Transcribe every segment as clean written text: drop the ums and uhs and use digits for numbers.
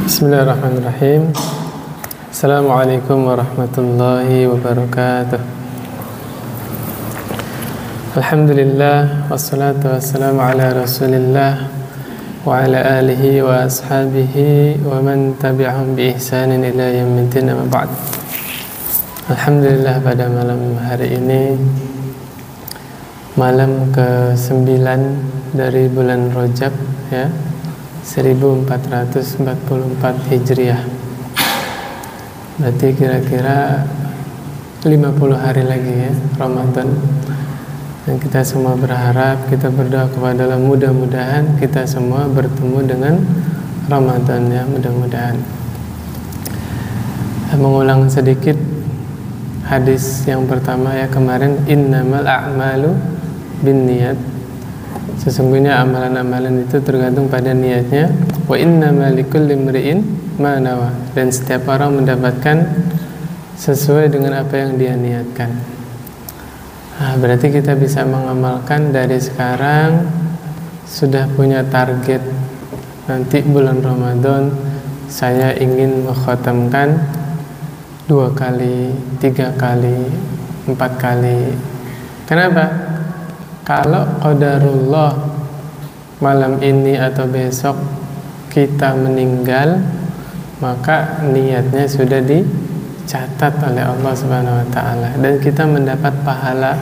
Bismillahirrahmanirrahim. Assalamualaikum warahmatullahi wabarakatuh. Alhamdulillah, wassalatu wassalamu ala rasulillah wa ala alihi wa ashabihi wa man tabi'ahum bi ihsanin ila yaumiddin, amma ba'd. Alhamdulillah, pada malam hari ini, malam ke-9 dari bulan Rajab, ya, 1444 Hijriah. Berarti kira-kira 50 hari lagi, ya, Ramadan. Dan kita semua berharap, kita berdoa kepada Allah, mudah-mudahan kita semua bertemu dengan Ramadan, ya, mudah-mudahan. Mengulang sedikit hadis yang pertama, ya, kemarin, innamal a'malu binniyat. Sesungguhnya amalan-amalan itu tergantung pada niatnya. Wa innamal likulli imri'in ma nawa. Dan setiap orang mendapatkan sesuai dengan apa yang dia niatkan. Berarti kita bisa mengamalkan dari sekarang, sudah punya target. Nanti bulan Ramadan saya ingin mengkhatamkan 2 kali, 3 kali, 4 kali. Kenapa? Kalau qadarullah malam ini atau besok kita meninggal, maka niatnya sudah dicatat oleh Allah Subhanahu wa taala dan kita mendapat pahala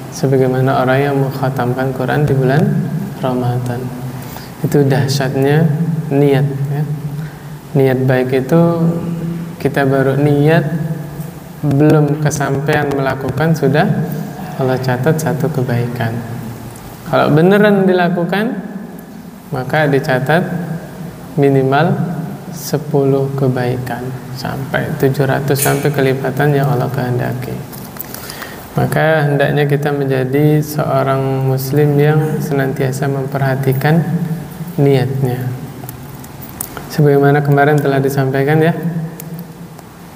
sebagaimana orang yang mengkhatamkan Quran di bulan Ramadan. Itu dahsyatnya niat, ya. Niat baik itu kita baru niat, belum kesampaian melakukan, sudah Allah catat satu kebaikan. Kalau beneran dilakukan, maka dicatat minimal 10 kebaikan sampai 700 sampai kelipatan yang Allah kehendaki. Maka hendaknya kita menjadi seorang muslim yang senantiasa memperhatikan niatnya. Sebagaimana kemarin telah disampaikan, ya,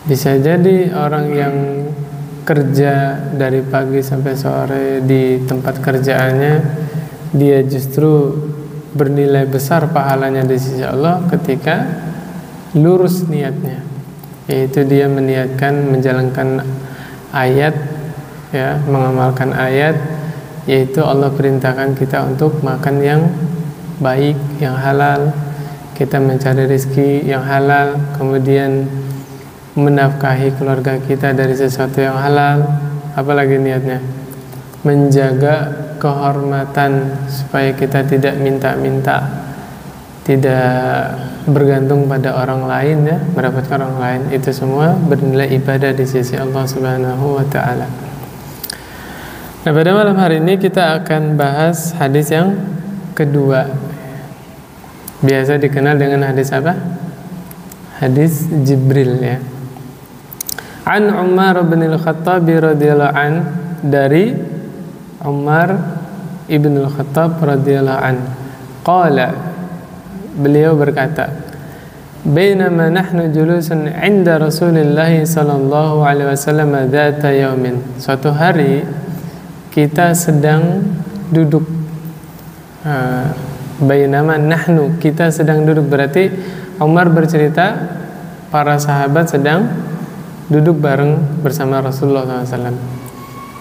bisa jadi orang yang kerja dari pagi sampai sore di tempat kerjaannya, dia justru bernilai besar pahalanya di sisi Allah ketika lurus niatnya, yaitu dia meniatkan menjalankan ayat, ya, mengamalkan ayat, yaitu Allah perintahkan kita untuk makan yang baik, yang halal, kita mencari rezeki yang halal, kemudian menafkahi keluarga kita dari sesuatu yang halal. Apalagi niatnya menjaga kehormatan supaya kita tidak minta-minta, tidak bergantung pada orang lain, ya, mendapatkan orang lain. Itu semua bernilai ibadah di sisi Allah Subhanahu wa taala. Nah, pada malam hari ini kita akan bahas hadis yang kedua. Biasa dikenal dengan hadis apa? Hadis Jibril, ya. An Umar bin Al-Khattab radhiyallahu an, dari Umar ibn Al-Khattab radhiyallahu an, qala, beliau berkata, bainama nahnu julusun 'inda Rasulillah sallallahu alaihi wasallam dzata yaumin. Suatu hari kita sedang duduk. Bainama nahnu, kita sedang duduk, berarti Umar bercerita para sahabat sedang duduk bareng bersama Rasulullah SAW.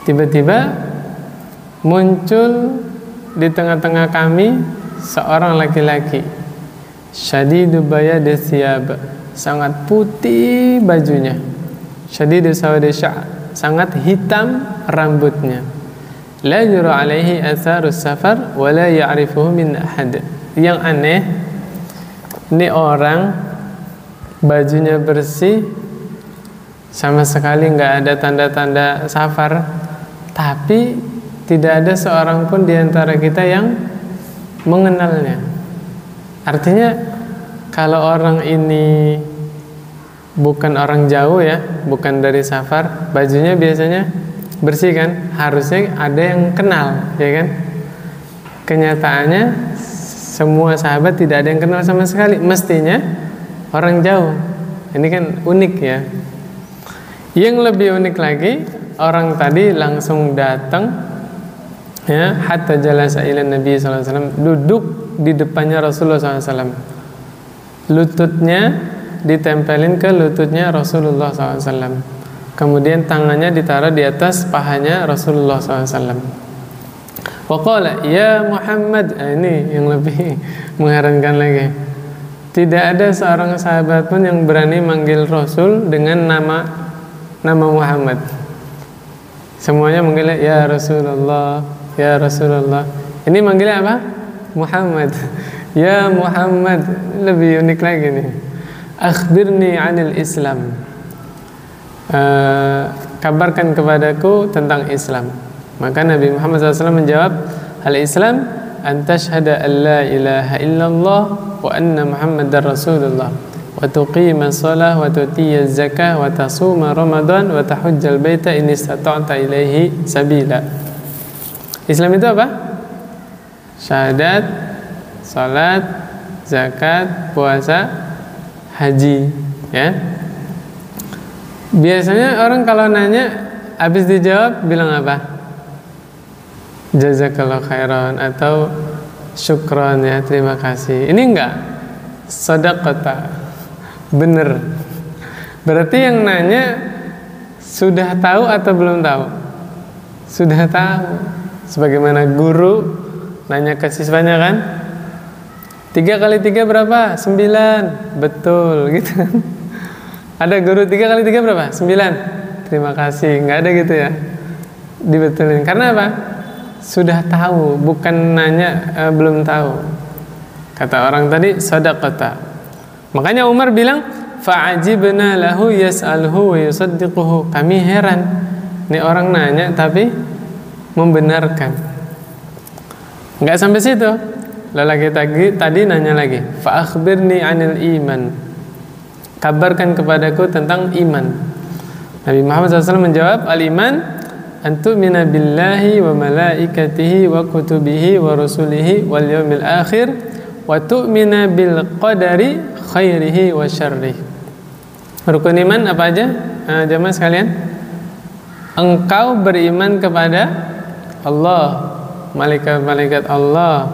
Tiba-tiba muncul di tengah-tengah kami seorang laki-laki, syadidu bayadi thiyab, sangat putih bajunya, syadidu sawadi sya', sangat hitam rambutnya, la yura alaihi atharus safar wa la ya'rifuhu min ahad. Yang aneh, ini orang bajunya bersih, sama sekali nggak ada tanda-tanda safar, tapi tidak ada seorang pun di antara kita yang mengenalnya. Artinya kalau orang ini bukan orang jauh, ya, bukan dari safar, bajunya biasanya bersih, kan? Harusnya ada yang kenal, ya kan? Kenyataannya semua sahabat tidak ada yang kenal sama sekali. Mestinya orang jauh. Ini kan unik, ya. Yang lebih unik lagi, orang tadi langsung datang, ya, hatta jalasa ila Nabi sallallahu alaihi wasallam, duduk di depannya Rasulullah sallallahu alaihi wasallam. Lututnya ditempelin ke lututnya Rasulullah SAW. Kemudian tangannya ditaruh di atas pahanya Rasulullah SAW. Waqala ya Muhammad. Ini yang lebih mengherankan lagi. Tidak ada seorang sahabat pun yang berani manggil Rasul dengan nama Muhammad. Semuanya manggilnya ya Rasulullah, ya Rasulullah. Ini manggilnya apa? Muhammad. Ya Muhammad. Lebih unik lagi nih. Akhbirni 'anil Islam. Kabarkan kepadaku tentang Islam. Maka Nabi Muhammad SAW menjawab, al-Islam an tashhada an la ilaha illallah wa anna Muhammadar Rasulullah wa tuqima shalah wa tutiyya zakah wa tasuma Ramadan wa tahujjal baita in istata'ta ilaihi sabila. Islam itu apa? Syahadat, salat, zakat, puasa, haji, ya. Biasanya orang kalau nanya habis dijawab bilang apa? Jazakallah khairan atau syukran, ya, terima kasih. Ini enggak shadaqata. Bener. Berarti yang nanya sudah tahu atau belum tahu? Sudah tahu. Sebagaimana guru nanya ke siswanya kan, 3 kali 3 berapa? 9. Betul gitu kan. Ada guru 3 kali 3 berapa? 9. Terima kasih. Nggak ada gitu ya, dibetulin. Karena apa? Sudah tahu, bukan nanya belum tahu. Kata orang tadi sadaqata. Makanya Umar bilang fa'ajibna lahu yas'aluhu wa yusaddiquhu. Kami heran, ini orang nanya tapi membenarkan. Nggak sampai situ, lelaki tadi nanya lagi, fa akhbirni 'anil iman. Kabarkan kepadaku tentang iman. Nabi Muhammad SAW menjawab, al-iman antu'mina billahi wa malaikatihi wa kutubihi wa rusulihi wal yawmil akhir wa tu'mina bil qadari khairihi wa syarrihi. Rukun iman apa aja? Jamaah sekalian, engkau beriman kepada Allah, malaikat-malaikat Allah,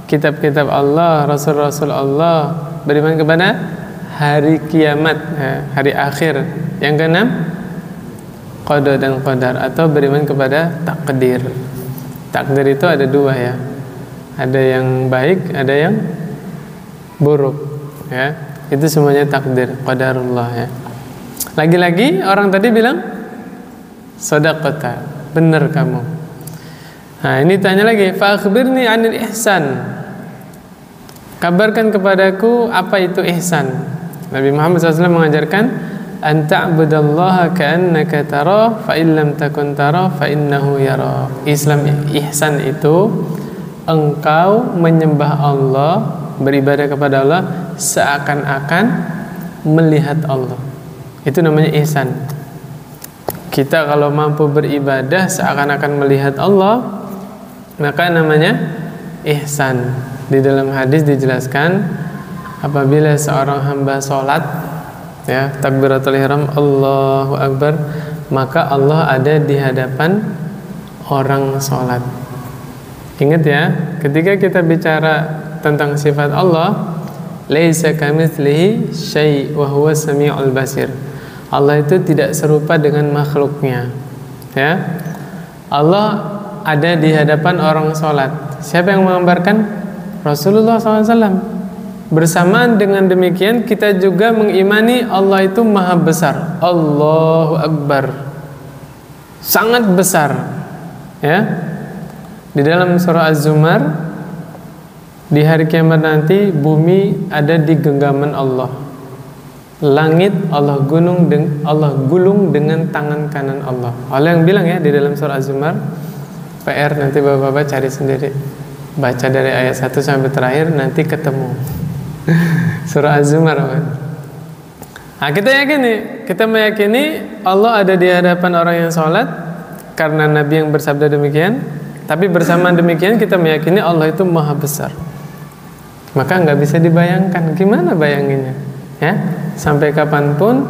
kitab-kitab Allah, rasul-rasul Allah, beriman kepada hari kiamat, hari akhir. Yang keenam, qada dan qadar, atau beriman kepada takdir. Takdir itu ada 2 ya. Ada yang baik, ada yang buruk, ya. Itu semuanya takdir, qadarullah, ya. Lagi-lagi orang tadi bilang shadaqata, benar kamu. Nah, ini tanya lagi, fa akhbirni 'anil ihsan. Kabarkan kepadaku apa itu ihsan. Nabi Muhammad SAW mengajarkan an ta'budallaha ka'annaka tara fa in lam takun tara fa innahu yara. Ihsan itu engkau menyembah Allah, beribadah kepada Allah seakan-akan melihat Allah. Itu namanya ihsan. Kita kalau mampu beribadah seakan-akan melihat Allah, maka namanya ihsan. Di dalam hadis dijelaskan, apabila seorang hamba sholat, ya, takbiratul ihram, Allahu Akbar, maka Allah ada di hadapan orang sholat. Ingat ya, ketika kita bicara tentang sifat Allah, laisa kamitslihi syai' wa huwa samiul basir. Allah itu tidak serupa dengan makhluknya, ya. Allah ada di hadapan orang sholat. Siapa yang menggambarkan? Rasulullah SAW. Bersamaan dengan demikian kita juga mengimani Allah itu maha besar. Allahu Akbar, sangat besar, ya. Di dalam surah Az-Zumar, di hari kiamat nanti bumi ada di genggaman Allah, langit Allah gulung dengan tangan kanan Allah. Allah yang bilang ya di dalam surah Az-Zumar. PR nanti bapak-bapak cari sendiri, baca dari ayat 1 sampai terakhir, nanti ketemu. Surah Az-Zumar. Nah, kita meyakini Allah ada di hadapan orang yang sholat karena Nabi yang bersabda demikian. Tapi bersamaan demikian kita meyakini Allah itu maha besar. Maka nggak bisa dibayangkan. Gimana bayanginnya? Ya, sampai kapanpun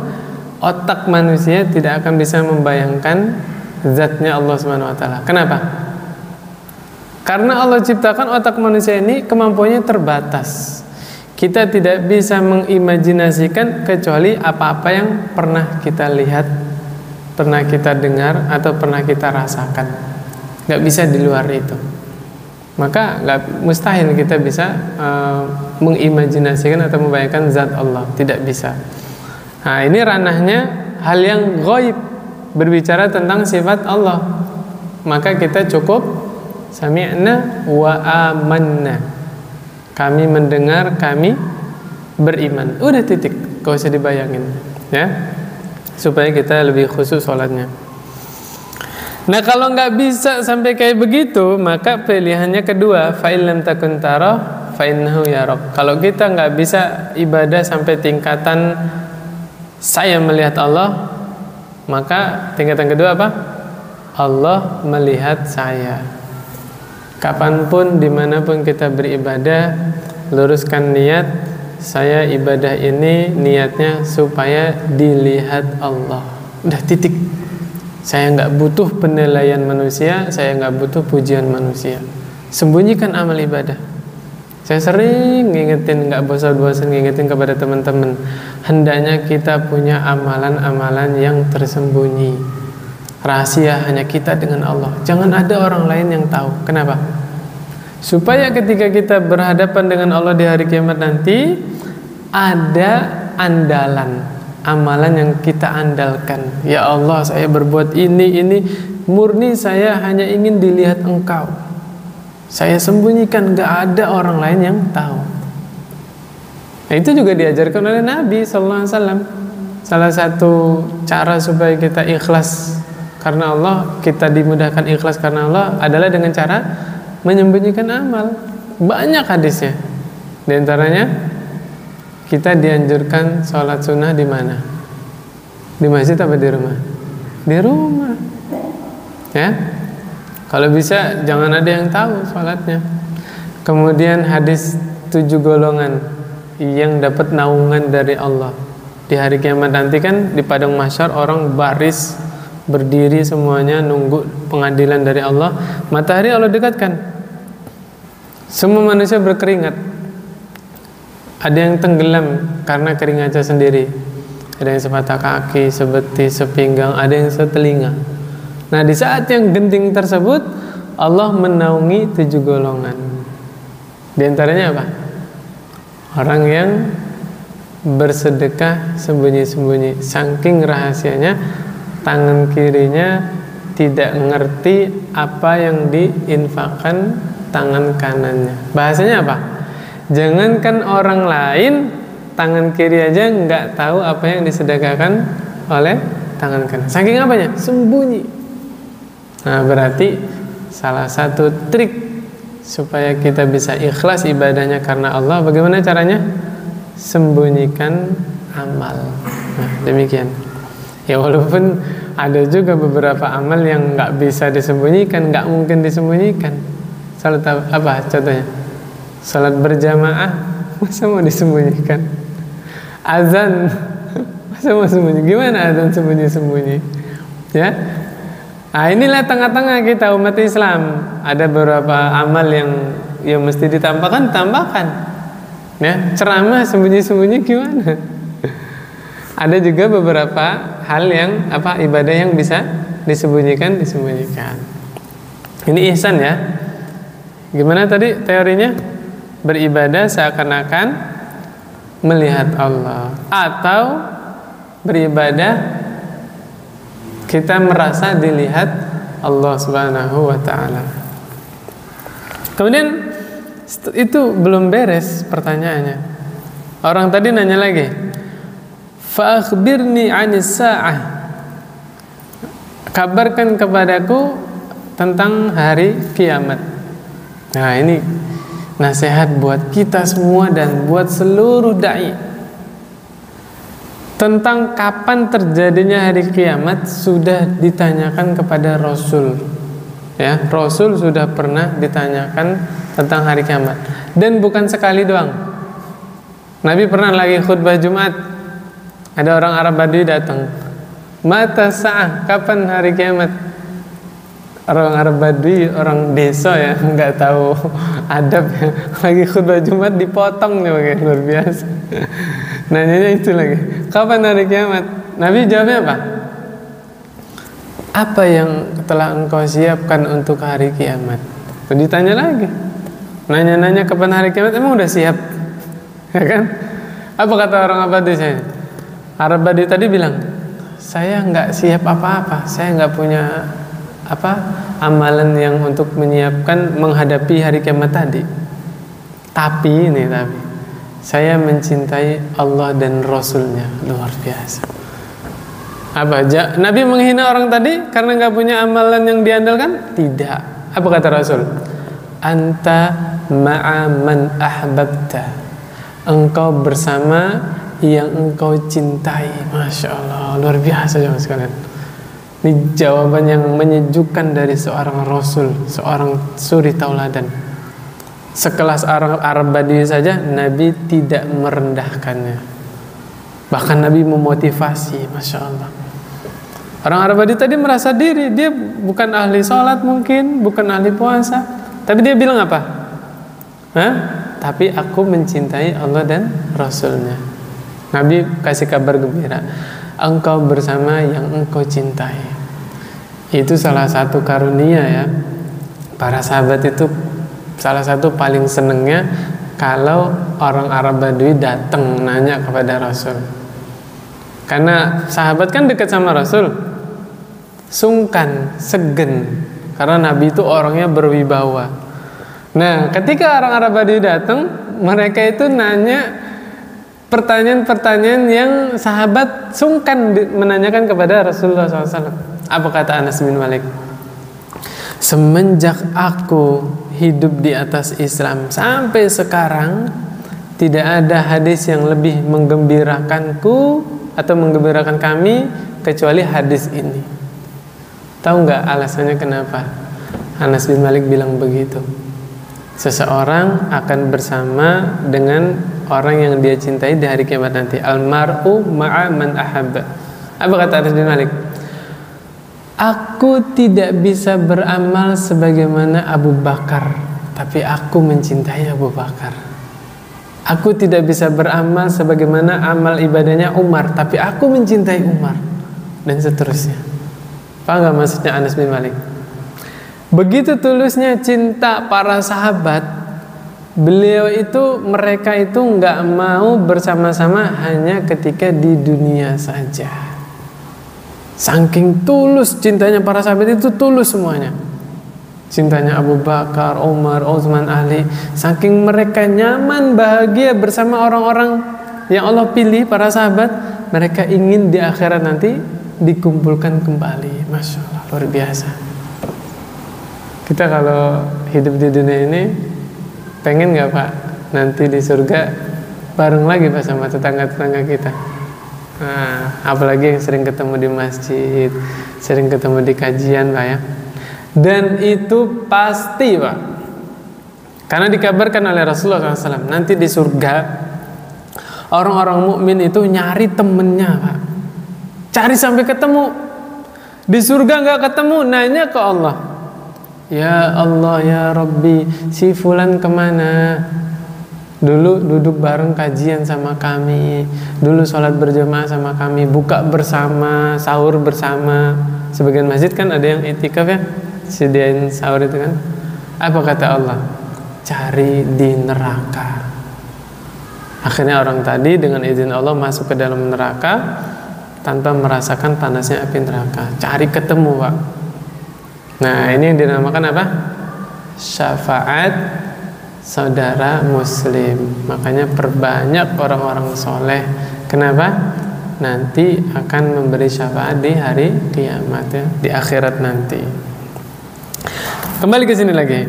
otak manusia tidak akan bisa membayangkan zatnya Allah Subhanahu Wa Taala. Kenapa? Karena Allah ciptakan otak manusia ini kemampuannya terbatas. Kita tidak bisa mengimajinasikan kecuali apa-apa yang pernah kita lihat, pernah kita dengar, atau pernah kita rasakan. Nggak bisa di luar itu. Maka mustahil kita bisa mengimajinasikan atau membayangkan zat Allah. Tidak bisa. Nah, ini ranahnya hal yang ghaib, berbicara tentang sifat Allah. Maka kita cukup sami'na wa amanna. Kami mendengar, kami beriman. Udah titik, gak usah dibayangin, ya, supaya kita lebih khusus sholatnya. Nah, kalau nggak bisa sampai kayak begitu, maka pilihannya kedua, fa in lam takun tara fa innahu yarab. Kalau kita nggak bisa ibadah sampai tingkatan saya melihat Allah, maka tingkatan kedua apa? Allah melihat saya. Kapanpun, dimanapun kita beribadah, luruskan niat. Saya ibadah ini niatnya supaya dilihat Allah. Udah titik. Saya nggak butuh penilaian manusia, saya nggak butuh pujian manusia. Sembunyikan amal ibadah. Saya sering ngingetin, nggak bosan-bosan ngingetin kepada teman-teman, hendaknya kita punya amalan-amalan yang tersembunyi. Rahasia hanya kita dengan Allah. Jangan ada orang lain yang tahu. Kenapa? Supaya ketika kita berhadapan dengan Allah di hari kiamat nanti, ada andalan, amalan yang kita andalkan. Ya Allah, saya berbuat ini murni saya hanya ingin dilihat Engkau. Saya sembunyikan, gak ada orang lain yang tahu. Nah, itu juga diajarkan oleh Nabi SAW. Salah satu cara supaya kita ikhlas karena Allah, kita dimudahkan ikhlas karena Allah adalah dengan cara menyembunyikan amal. Banyak hadisnya. Di antaranya kita dianjurkan sholat sunnah di mana? Di masjid apa di rumah? Di rumah. Ya. Kalau bisa jangan ada yang tahu sholatnya. Kemudian hadis 7 golongan yang dapat naungan dari Allah. Di hari kiamat nanti kan di padang mahsyar orang baris berdiri semuanya nunggu pengadilan dari Allah. Matahari Allah dekatkan. Semua manusia berkeringat. Ada yang tenggelam karena keringatnya sendiri. Ada yang sepatah kaki, sebetis, sepinggang, ada yang setelinga. Nah, di saat yang genting tersebut, Allah menaungi 7 golongan. Di antaranya apa? Orang yang bersedekah sembunyi-sembunyi. Saking rahasianya, tangan kirinya tidak ngerti apa yang diinfakkan tangan kanannya. Bahasanya apa? Jangankan orang lain, tangan kiri aja nggak tahu apa yang disedekahkan oleh tangan kanan. Saking apanya? Sembunyi. Nah, berarti salah satu trik supaya kita bisa ikhlas ibadahnya karena Allah, bagaimana caranya? Sembunyikan amal. Nah, demikian. Ya, walaupun ada juga beberapa amal yang nggak bisa disembunyikan, nggak mungkin disembunyikan. Salat apa contohnya? Salat berjamaah, masa mau disembunyikan? Azan, masa mau sembunyi? Gimana azan sembunyi-sembunyi? Ya, nah inilah tengah-tengah kita umat Islam. Ada beberapa amal yang mesti ditampakkan, tambahkan. Ya, ceramah sembunyi-sembunyi gimana? Ada juga beberapa hal yang ibadah yang bisa disembunyikan. Ini ihsan ya. Gimana tadi teorinya? Beribadah seakan-akan melihat Allah, atau beribadah kita merasa dilihat Allah Subhanahu wa taala. Kemudian itu belum beres pertanyaannya. Orang tadi nanya lagi, fa akhbirni 'anis sa'ah. Kabarkan kepadaku tentang hari kiamat. Nah, ini nasihat buat kita semua dan buat seluruh dai. Tentang kapan terjadinya hari kiamat sudah ditanyakan kepada Rasul. Ya, Rasul sudah pernah ditanyakan tentang hari kiamat, dan bukan sekali doang. Nabi pernah lagi khutbah Jumat, ada orang Arab Badui datang. Mata sa'ah, kapan hari kiamat? orang Arab Badui, orang desa ya, nggak tahu adab ya. Lagi khutbah Jumat dipotong nih, pakai luar biasa. Nanyanya itu lagi, kapan hari kiamat? Nabi jawabnya apa? Apa yang telah engkau siapkan untuk hari kiamat? Ditanya lagi, nanya-nanya kapan hari kiamat, emang udah siap? Ya kan? Apa kata orang Arab Badui saya? Arab Badui tadi bilang, saya nggak siap apa-apa, saya nggak punya amalan yang untuk menyiapkan menghadapi hari kiamat tadi. Tapi saya mencintai Allah dan Rasulnya. Luar biasa. Nabi menghina orang tadi karena nggak punya amalan yang diandalkan? Tidak. Apa kata Rasul? Anta ma'a man ahbabta. Engkau bersama yang engkau cintai. Masya Allah, luar biasa jemaah sekalian. Ini jawaban yang menyejukkan dari seorang Rasul, seorang suri tauladan. Sekelas Arab Badui saja Nabi tidak merendahkannya. Bahkan Nabi memotivasi. Masya Allah. Orang Arab Badui tadi merasa diri dia bukan ahli sholat, mungkin bukan ahli puasa, tapi dia bilang apa? Tapi aku mencintai Allah dan Rasulnya. Nabi kasih kabar gembira, engkau bersama yang engkau cintai. Itu salah satu karunia ya. Para sahabat itu salah satu paling senengnya kalau orang Arab Badui datang nanya kepada Rasul. Karena sahabat kan dekat sama Rasul, sungkan, segen, karena Nabi itu orangnya berwibawa. Nah, ketika orang Arab Badui datang, mereka itu nanya pertanyaan-pertanyaan yang sahabat sungkan menanyakan kepada Rasulullah SAW. Apa kata Anas bin Malik? Semenjak aku hidup di atas Islam sampai sekarang, tidak ada hadis yang lebih menggembirakanku atau menggembirakan kami kecuali hadis ini. Tahu nggak alasannya kenapa Anas bin Malik bilang begitu? Seseorang akan bersama dengan orang yang dia cintai di hari kiamat nanti. Almar'u ma'a man ahabba. Apa kata Anas bin Malik? Aku tidak bisa beramal sebagaimana Abu Bakar, tapi aku mencintai Abu Bakar. Aku tidak bisa beramal sebagaimana amal ibadahnya Umar, tapi aku mencintai Umar. Dan seterusnya. Paham gak maksudnya Anas bin Malik? Begitu tulusnya cinta para sahabat. Mereka itu gak mau bersama-sama hanya ketika di dunia saja. Saking tulus cintanya para sahabat itu, tulus semuanya. Cintanya Abu Bakar, Umar, Utsman, Ali. Saking mereka nyaman, bahagia bersama orang-orang yang Allah pilih, para sahabat, mereka ingin di akhirat nanti dikumpulkan kembali. Masya Allah, luar biasa. Kita kalau hidup di dunia ini, pengen gak Pak nanti di surga bareng lagi Pak sama tetangga-tetangga kita? Nah, apalagi yang sering ketemu di masjid, sering ketemu di kajian Pak ya. Dan itu pasti Pak, karena dikabarkan oleh Rasulullah SAW, nanti di surga orang-orang mukmin itu nyari temennya Pak, cari sampai ketemu. Di surga nggak ketemu, nanya ke Allah, ya Allah ya Rabbi, si fulan kemana? Dulu duduk bareng kajian sama kami, dulu sholat berjamaah sama kami, buka bersama, sahur bersama. Sebagian masjid kan ada yang itikaf ya, sediain sahur itu kan. Apa kata Allah? Cari di neraka. Akhirnya orang tadi dengan izin Allah masuk ke dalam neraka tanpa merasakan panasnya api neraka. Cari ketemu Pak. Nah ini yang dinamakan apa? Syafaat saudara muslim. Makanya perbanyak orang-orang soleh. Kenapa? Nanti akan memberi syafaat di hari kiamat ya, di akhirat nanti. Kembali ke sini lagi.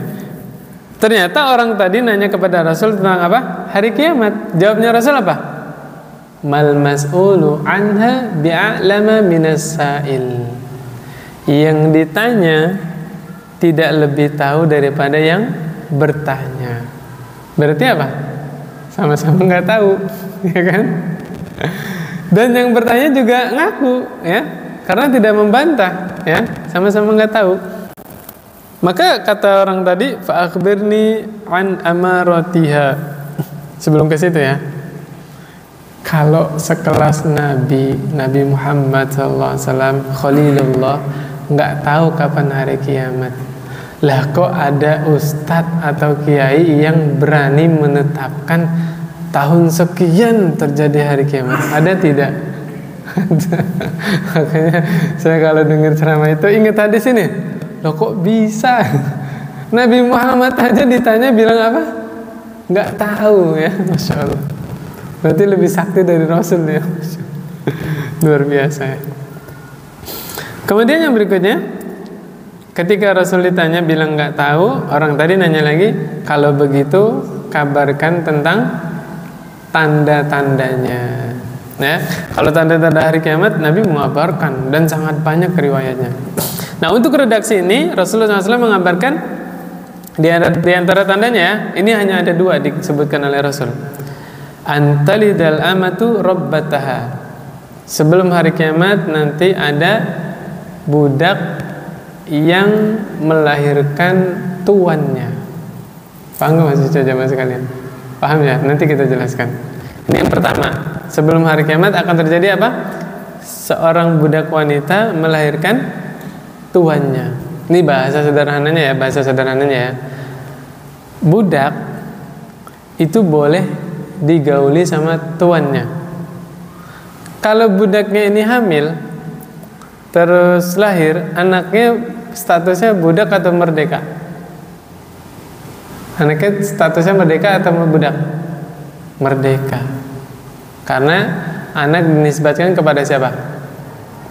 Ternyata orang tadi nanya kepada Rasul tentang apa? Hari kiamat. Jawabnya Rasul apa? Mal mas'ulu anha bi'a'lama minas sa'il. Yang ditanya tidak lebih tahu daripada yang bertanya. Berarti apa? Sama-sama nggak tahu, ya kan? Dan yang bertanya juga ngaku, ya, karena tidak membantah, ya, sama-sama nggak tahu. Maka kata orang tadi, fa akhbirni an amaratiha. Sebelum ke situ ya. Kalau sekelas Nabi Muhammad SAW, Khalilullah, nggak tahu kapan hari kiamat. Lah kok ada ustadz atau kiai yang berani menetapkan tahun sekian terjadi hari kiamat? Ada tidak? Makanya saya kalau dengar ceramah itu ingat hadis ini. Loh kok bisa? Nabi Muhammad aja ditanya bilang apa? Nggak tahu ya, Masya Allah. Berarti lebih sakti dari Rasul ya. Luar biasa ya. Kemudian yang berikutnya, ketika Rasul ditanya bilang nggak tahu, orang tadi nanya lagi, kalau begitu kabarkan tentang tanda-tandanya. Ya, kalau tanda-tanda hari kiamat Nabi mengabarkan dan sangat banyak riwayatnya. Nah, untuk redaksi ini Rasulullah SAW mengabarkan di antara tandanya ya, ini hanya ada 2 disebutkan oleh Rasul. Antalidal amatu rabbataha. Sebelum hari kiamat nanti ada budak yang melahirkan tuannya. Paham nggak maksudnya jamaah sekalian? Paham ya? Nanti kita jelaskan. Ini yang pertama. Sebelum hari kiamat akan terjadi apa? Seorang budak wanita melahirkan tuannya. Ini bahasa sederhananya ya. Budak itu boleh digauli sama tuannya. Kalau budaknya ini hamil, terus lahir, anaknya statusnya budak atau merdeka? Anaknya statusnya merdeka atau budak? Merdeka. Karena anak dinisbatkan kepada siapa?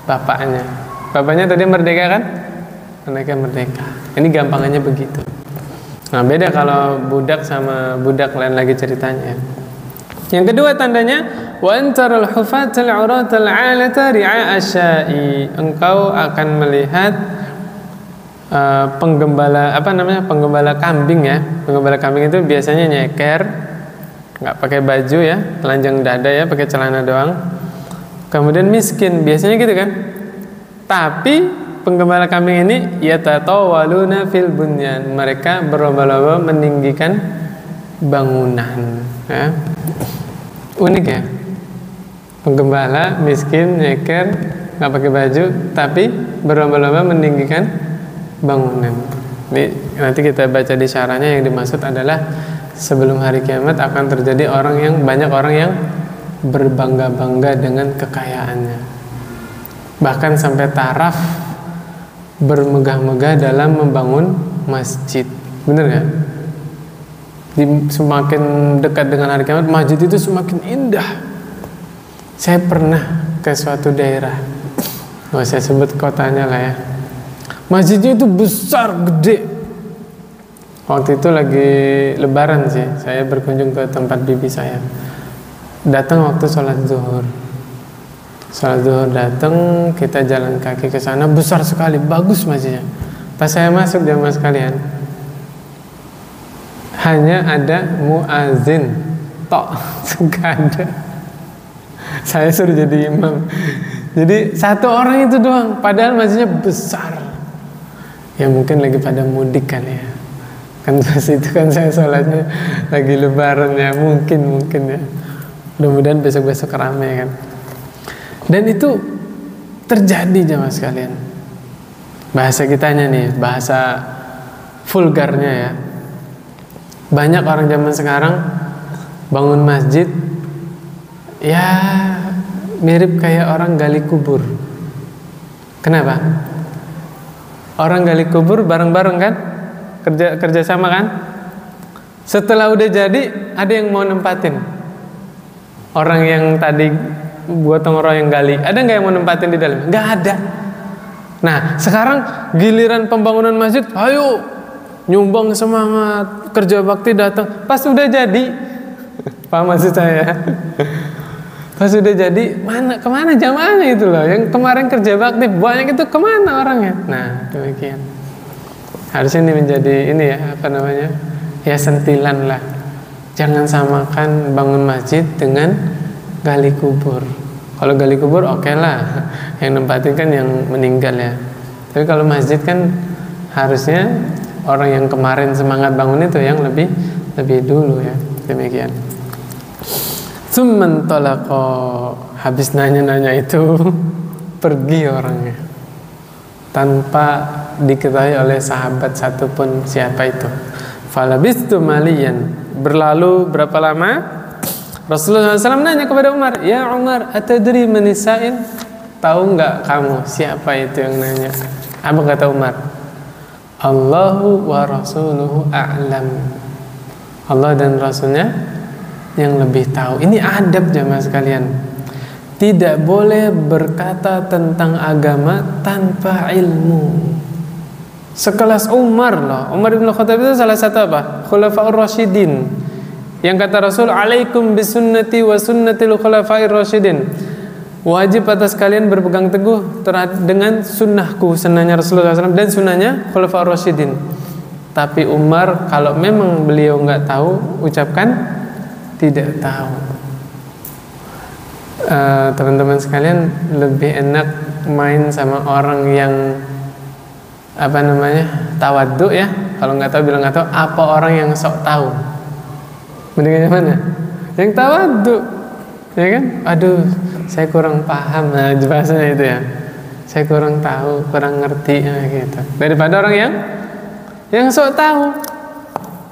Bapaknya. Bapaknya tadi merdeka kan? Anaknya merdeka. Ini gampangannya begitu. Nah, beda kalau budak sama budak lain lagi ceritanya. Yang kedua tandanya, wa antaral hufatal uratal 'alata ri'a asya'i. Engkau akan melihat penggembala penggembala kambing ya. Penggembala kambing itu biasanya nyeker, nggak pakai baju ya, telanjang dada ya, pakai celana doang. Kemudian miskin, biasanya gitu kan. Tapi penggembala kambing ini yatatawaluna fil bunyan. Mereka berlomba-lomba meninggikan bangunan ya. Unik ya. Penggembala miskin, nyeker, nggak pakai baju, tapi berlomba-lomba meninggikan bangunan. Ini nanti kita baca di syarahnya, yang dimaksud adalah sebelum hari kiamat akan terjadi banyak orang yang berbangga-bangga dengan kekayaannya. Bahkan sampai taraf bermegah-megah dalam membangun masjid. Bener gak? Semakin dekat dengan hari kiamat, masjid itu semakin indah. Saya pernah ke suatu daerah, saya sebut kotanya lah ya. Masjidnya itu besar, gede. Waktu itu lagi lebaran sih, saya berkunjung ke tempat bibi saya. Datang waktu sholat zuhur. Sholat zuhur datang, kita jalan kaki ke sana, besar sekali, bagus masjidnya. Pas saya masuk jamaah sekalian, hanya ada muazin, tok, nggak ada. Saya suruh jadi imam. Jadi satu orang itu doang, padahal masjidnya besar. Ya mungkin lagi pada mudik kan ya. Kan pas itu kan saya sholatnya lagi lebaran ya, mungkin ya. Mudah-mudahan besok-besok ramai kan. Dan itu terjadi jamaah sekalian. Bahasa kitanya nih, bahasa vulgarnya ya. Banyak orang zaman sekarang bangun masjid ya mirip kayak orang gali kubur. Kenapa? Orang gali kubur bareng-bareng kan? Kerja sama kan? Setelah udah jadi, ada yang mau nempatin. Orang yang tadi gotong royong yang gali, ada nggak yang mau nempatin di dalam? Nggak ada. Nah, sekarang giliran pembangunan masjid, ayo nyumbang semangat, kerja bakti datang. Pas udah jadi, paham maksud saya? Pas udah jadi, kemana jamaahnya itu loh? Yang kemarin kerja bakti banyak itu kemana orangnya? Nah, demikian. Harusnya ini menjadi ya sentilan lah. Jangan samakan bangun masjid dengan gali kubur. Kalau gali kubur oke lah, yang nempatin kan yang meninggal ya. Tapi kalau masjid kan harusnya orang yang kemarin semangat bangun itu yang lebih dulu ya. Demikian. Tsumman talaqa, habis nanya-nanya itu pergi orangnya tanpa diketahui oleh sahabat satupun siapa itu. Falabistu maliyan, berlalu berapa lama? Rasulullah SAW nanya kepada Umar, ya Umar, atadri manisa'in, tahu nggak kamu siapa itu yang nanya? Apa kata Umar? Allahu wa rasuluhu a'lam, Allah dan Rasulnya yang lebih tahu. Ini adab jamaah sekalian. Tidak boleh berkata tentang agama tanpa ilmu. Sekelas Umar loh. Umar bin Khattab itu salah satu apa? Khulafaur Rasyidin. Yang kata Rasul, alaikum bisunnati wa sunnatil khulafair rasyidin. Wajib atas kalian berpegang teguh dengan sunnahku, sunnahnya Rasulullah SAW, dan sunnahnya khulafaur rasyidin. Tapi Umar kalau memang beliau nggak tahu, ucapkan tidak tahu. Teman-teman sekalian, lebih enak main sama orang yang apa namanya, tawaddu ya. Kalau nggak tahu bilang nggak tahu. Apa orang yang sok tahu? Mendingan yang mana? Yang tawaddu, ya kan? Aduh, saya kurang paham, nah bahasanya itu ya. Saya kurang tahu, kurang ngerti, gitu. Daripada orang yang sok tahu.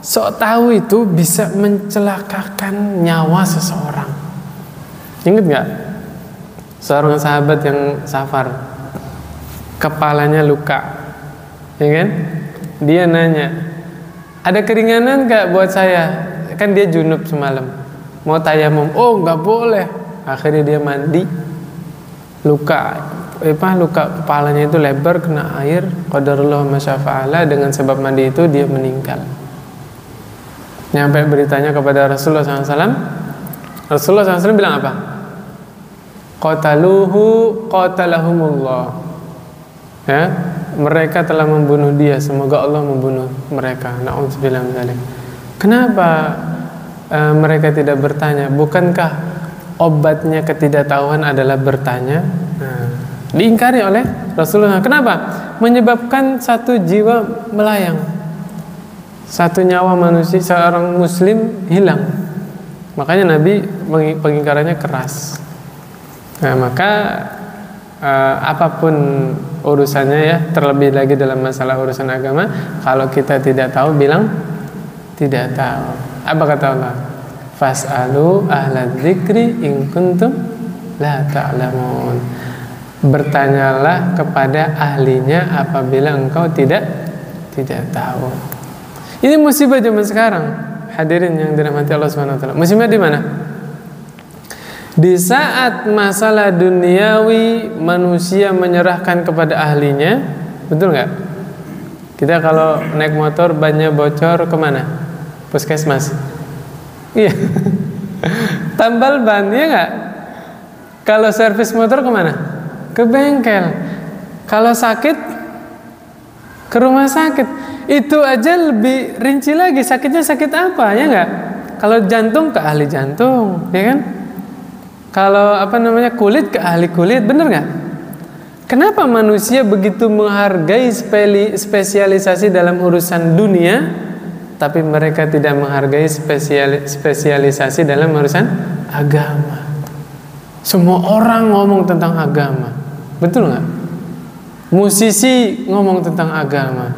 Sok tahu itu bisa mencelakakan nyawa seseorang. Ingat nggak? Seorang sahabat yang safar, kepalanya luka, ya kan? Dia nanya, ada keringanan nggak buat saya? Kan dia junub semalam, mau tayamum. Oh nggak boleh. Akhirnya dia mandi, luka kepalanya itu lebar, kena air. Qadarullah masyafa'ala, dengan sebab mandi itu dia meninggal. Nyampe beritanya kepada Rasulullah SAW. Rasulullah SAW bilang apa? Qataluhu qatalahumullah. Ya, mereka telah membunuh dia, semoga Allah membunuh mereka. Na'udzubillah min dzalik. Kenapa mereka tidak bertanya? Bukankah obatnya ketidaktahuan adalah bertanya? Nah, diingkari oleh Rasulullah. Kenapa? Menyebabkan satu jiwa melayang, satu nyawa manusia, seorang muslim hilang. Makanya Nabi pengingkarannya keras. Nah, maka apapun urusannya ya, terlebih lagi dalam masalah urusan agama, kalau kita tidak tahu, bilang tidak tahu. Apa kata Allah? Fas'alu ahla dzikri in kuntum la ta'lamun. Bertanyalah kepada ahlinya apabila engkau tidak tahu. Ini musibah zaman sekarang. Hadirin yang dirahmati Allah Subhanahu wa taala. Musibah di mana? Di saat masalah duniawi manusia menyerahkan kepada ahlinya, betul nggak? Kita kalau naik motor bannya bocor kemana? Puskesmas. Iya. Tambal ban, ya nggak? Kalau servis motor kemana? Ke bengkel. Kalau sakit, ke rumah sakit. Itu aja lebih rinci lagi, sakitnya sakit apa, ya nggak? Kalau jantung ke ahli jantung, ya kan? Kalau kulit ke ahli kulit, bener nggak? Kenapa manusia begitu menghargai spesialisasi dalam urusan dunia, tapi mereka tidak menghargai spesialisasi dalam urusan agama? Semua orang ngomong tentang agama, betul nggak? Musisi ngomong tentang agama,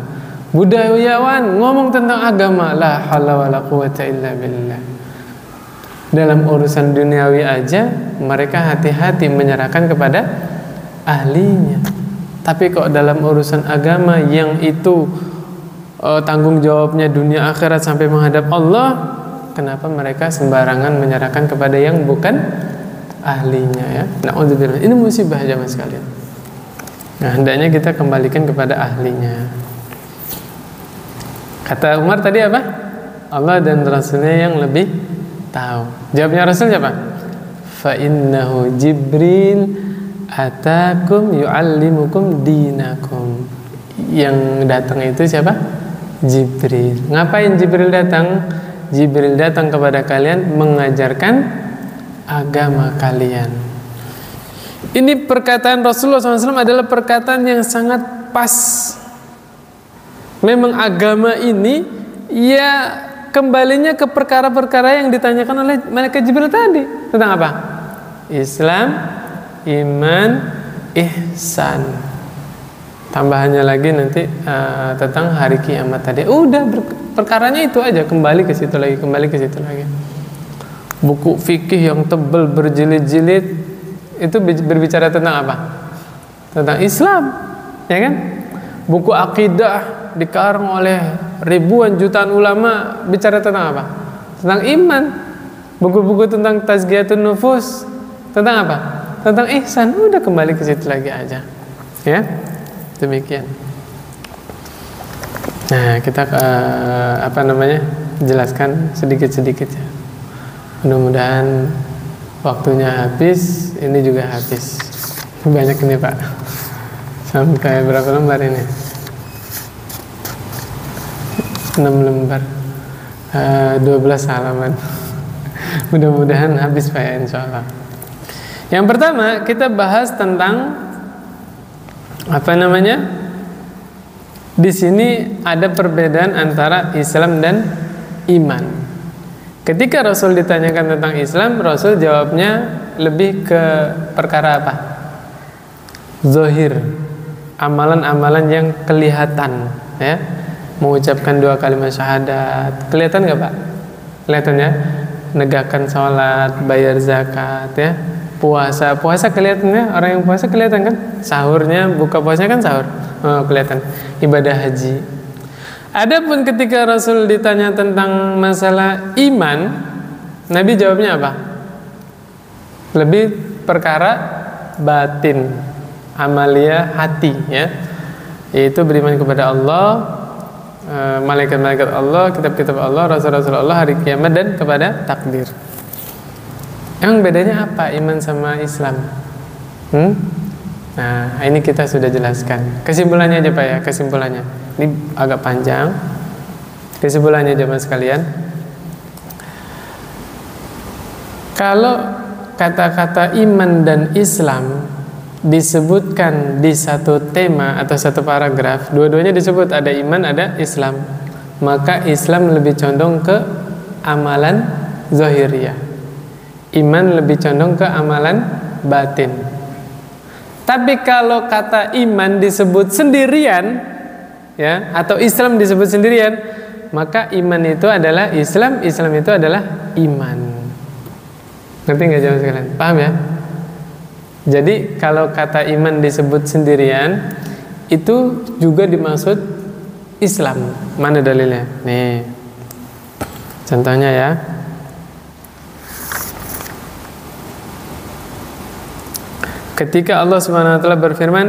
budayawan ngomong tentang agama. La haula wala quwata illa billah. Dalam urusan duniawi aja mereka hati-hati menyerahkan kepada ahlinya. Tapi kok dalam urusan agama yang itu tanggung jawabnya dunia akhirat sampai menghadap Allah, kenapa mereka sembarangan menyerahkan kepada yang bukan ahlinya, ya? Na'udzubillah. Ini musibah jamaah sekalian. Nah, hendaknya kita kembalikan kepada ahlinya. Kata Umar tadi apa? Allah dan Rasulnya yang lebih tahu. Jawabnya Rasul siapa? Fa innahu Jibril atakum yu'allimukum dinakum. Yang datang itu siapa? Jibril. Ngapain Jibril datang? Jibril datang kepada kalian mengajarkan agama kalian. Ini perkataan Rasulullah SAW adalah perkataan yang sangat pas. Memang agama ini ya kembalinya ke perkara-perkara yang ditanyakan oleh malaikat Jibril tadi. Tentang apa? Islam, iman, ihsan. Tambahannya lagi nanti tentang hari kiamat tadi. Udah perkaranya itu aja, kembali ke situ lagi, kembali ke situ lagi. Buku fikih yang tebal berjilid-jilid itu berbicara tentang apa? Tentang Islam, ya kan? Buku akidah dikarang oleh ribuan jutaan ulama bicara tentang apa? Tentang iman. Buku-buku tentang tazkiyatun nufus tentang apa? Tentang ihsan. Udah kembali ke situ lagi aja. Ya. Demikian. Nah, kita jelaskan sedikit-sedikit ya. Mudah-mudahan waktunya habis, ini juga habis. Banyak ini, Pak. Sampai berapa lembar ini? 6 lembar. 12 halaman. Mudah-mudahan habis, Pak, ya, insyaallah. Yang pertama, kita bahas tentang di sini ada perbedaan antara Islam dan iman. Ketika Rasul ditanyakan tentang Islam, Rasul jawabnya lebih ke perkara apa? Zahir, amalan-amalan yang kelihatan, ya. Mengucapkan 2 kalimat syahadat. Kelihatan nggak, Pak? Kelihatan ya? Negakkan sholat, bayar zakat, ya. Puasa kelihatan ya, orang yang puasa kelihatan kan, sahurnya, buka puasanya kan sahur, kelihatan. Ibadah haji. Adapun ketika Rasul ditanya tentang masalah iman, Nabi jawabnya apa? Lebih perkara batin, amalia hati, ya, yaitu beriman kepada Allah, malaikat-malaikat Allah, kitab-kitab Allah, rasul-rasul Allah, hari kiamat, dan kepada takdir. Emang bedanya apa iman sama Islam? Nah, ini kita sudah jelaskan. Kesimpulannya aja, Pak, ya, kesimpulannya. Ini agak panjang. Kesimpulannya, jemaah sekalian. Kalau kata-kata iman dan Islam disebutkan di satu tema atau satu paragraf, dua-duanya disebut, ada iman, ada Islam, maka Islam lebih condong ke amalan zahiriyah. Iman lebih condong ke amalan batin. Tapi kalau kata iman disebut sendirian, ya, atau Islam disebut sendirian, maka iman itu adalah Islam, Islam itu adalah iman. Ngerti nggak, jemaah sekalian? Paham ya? Jadi kalau kata iman disebut sendirian, itu juga dimaksud Islam. Mana dalilnya? Nih, contohnya ya. Ketika Allah Subhanahu wa taala berfirman,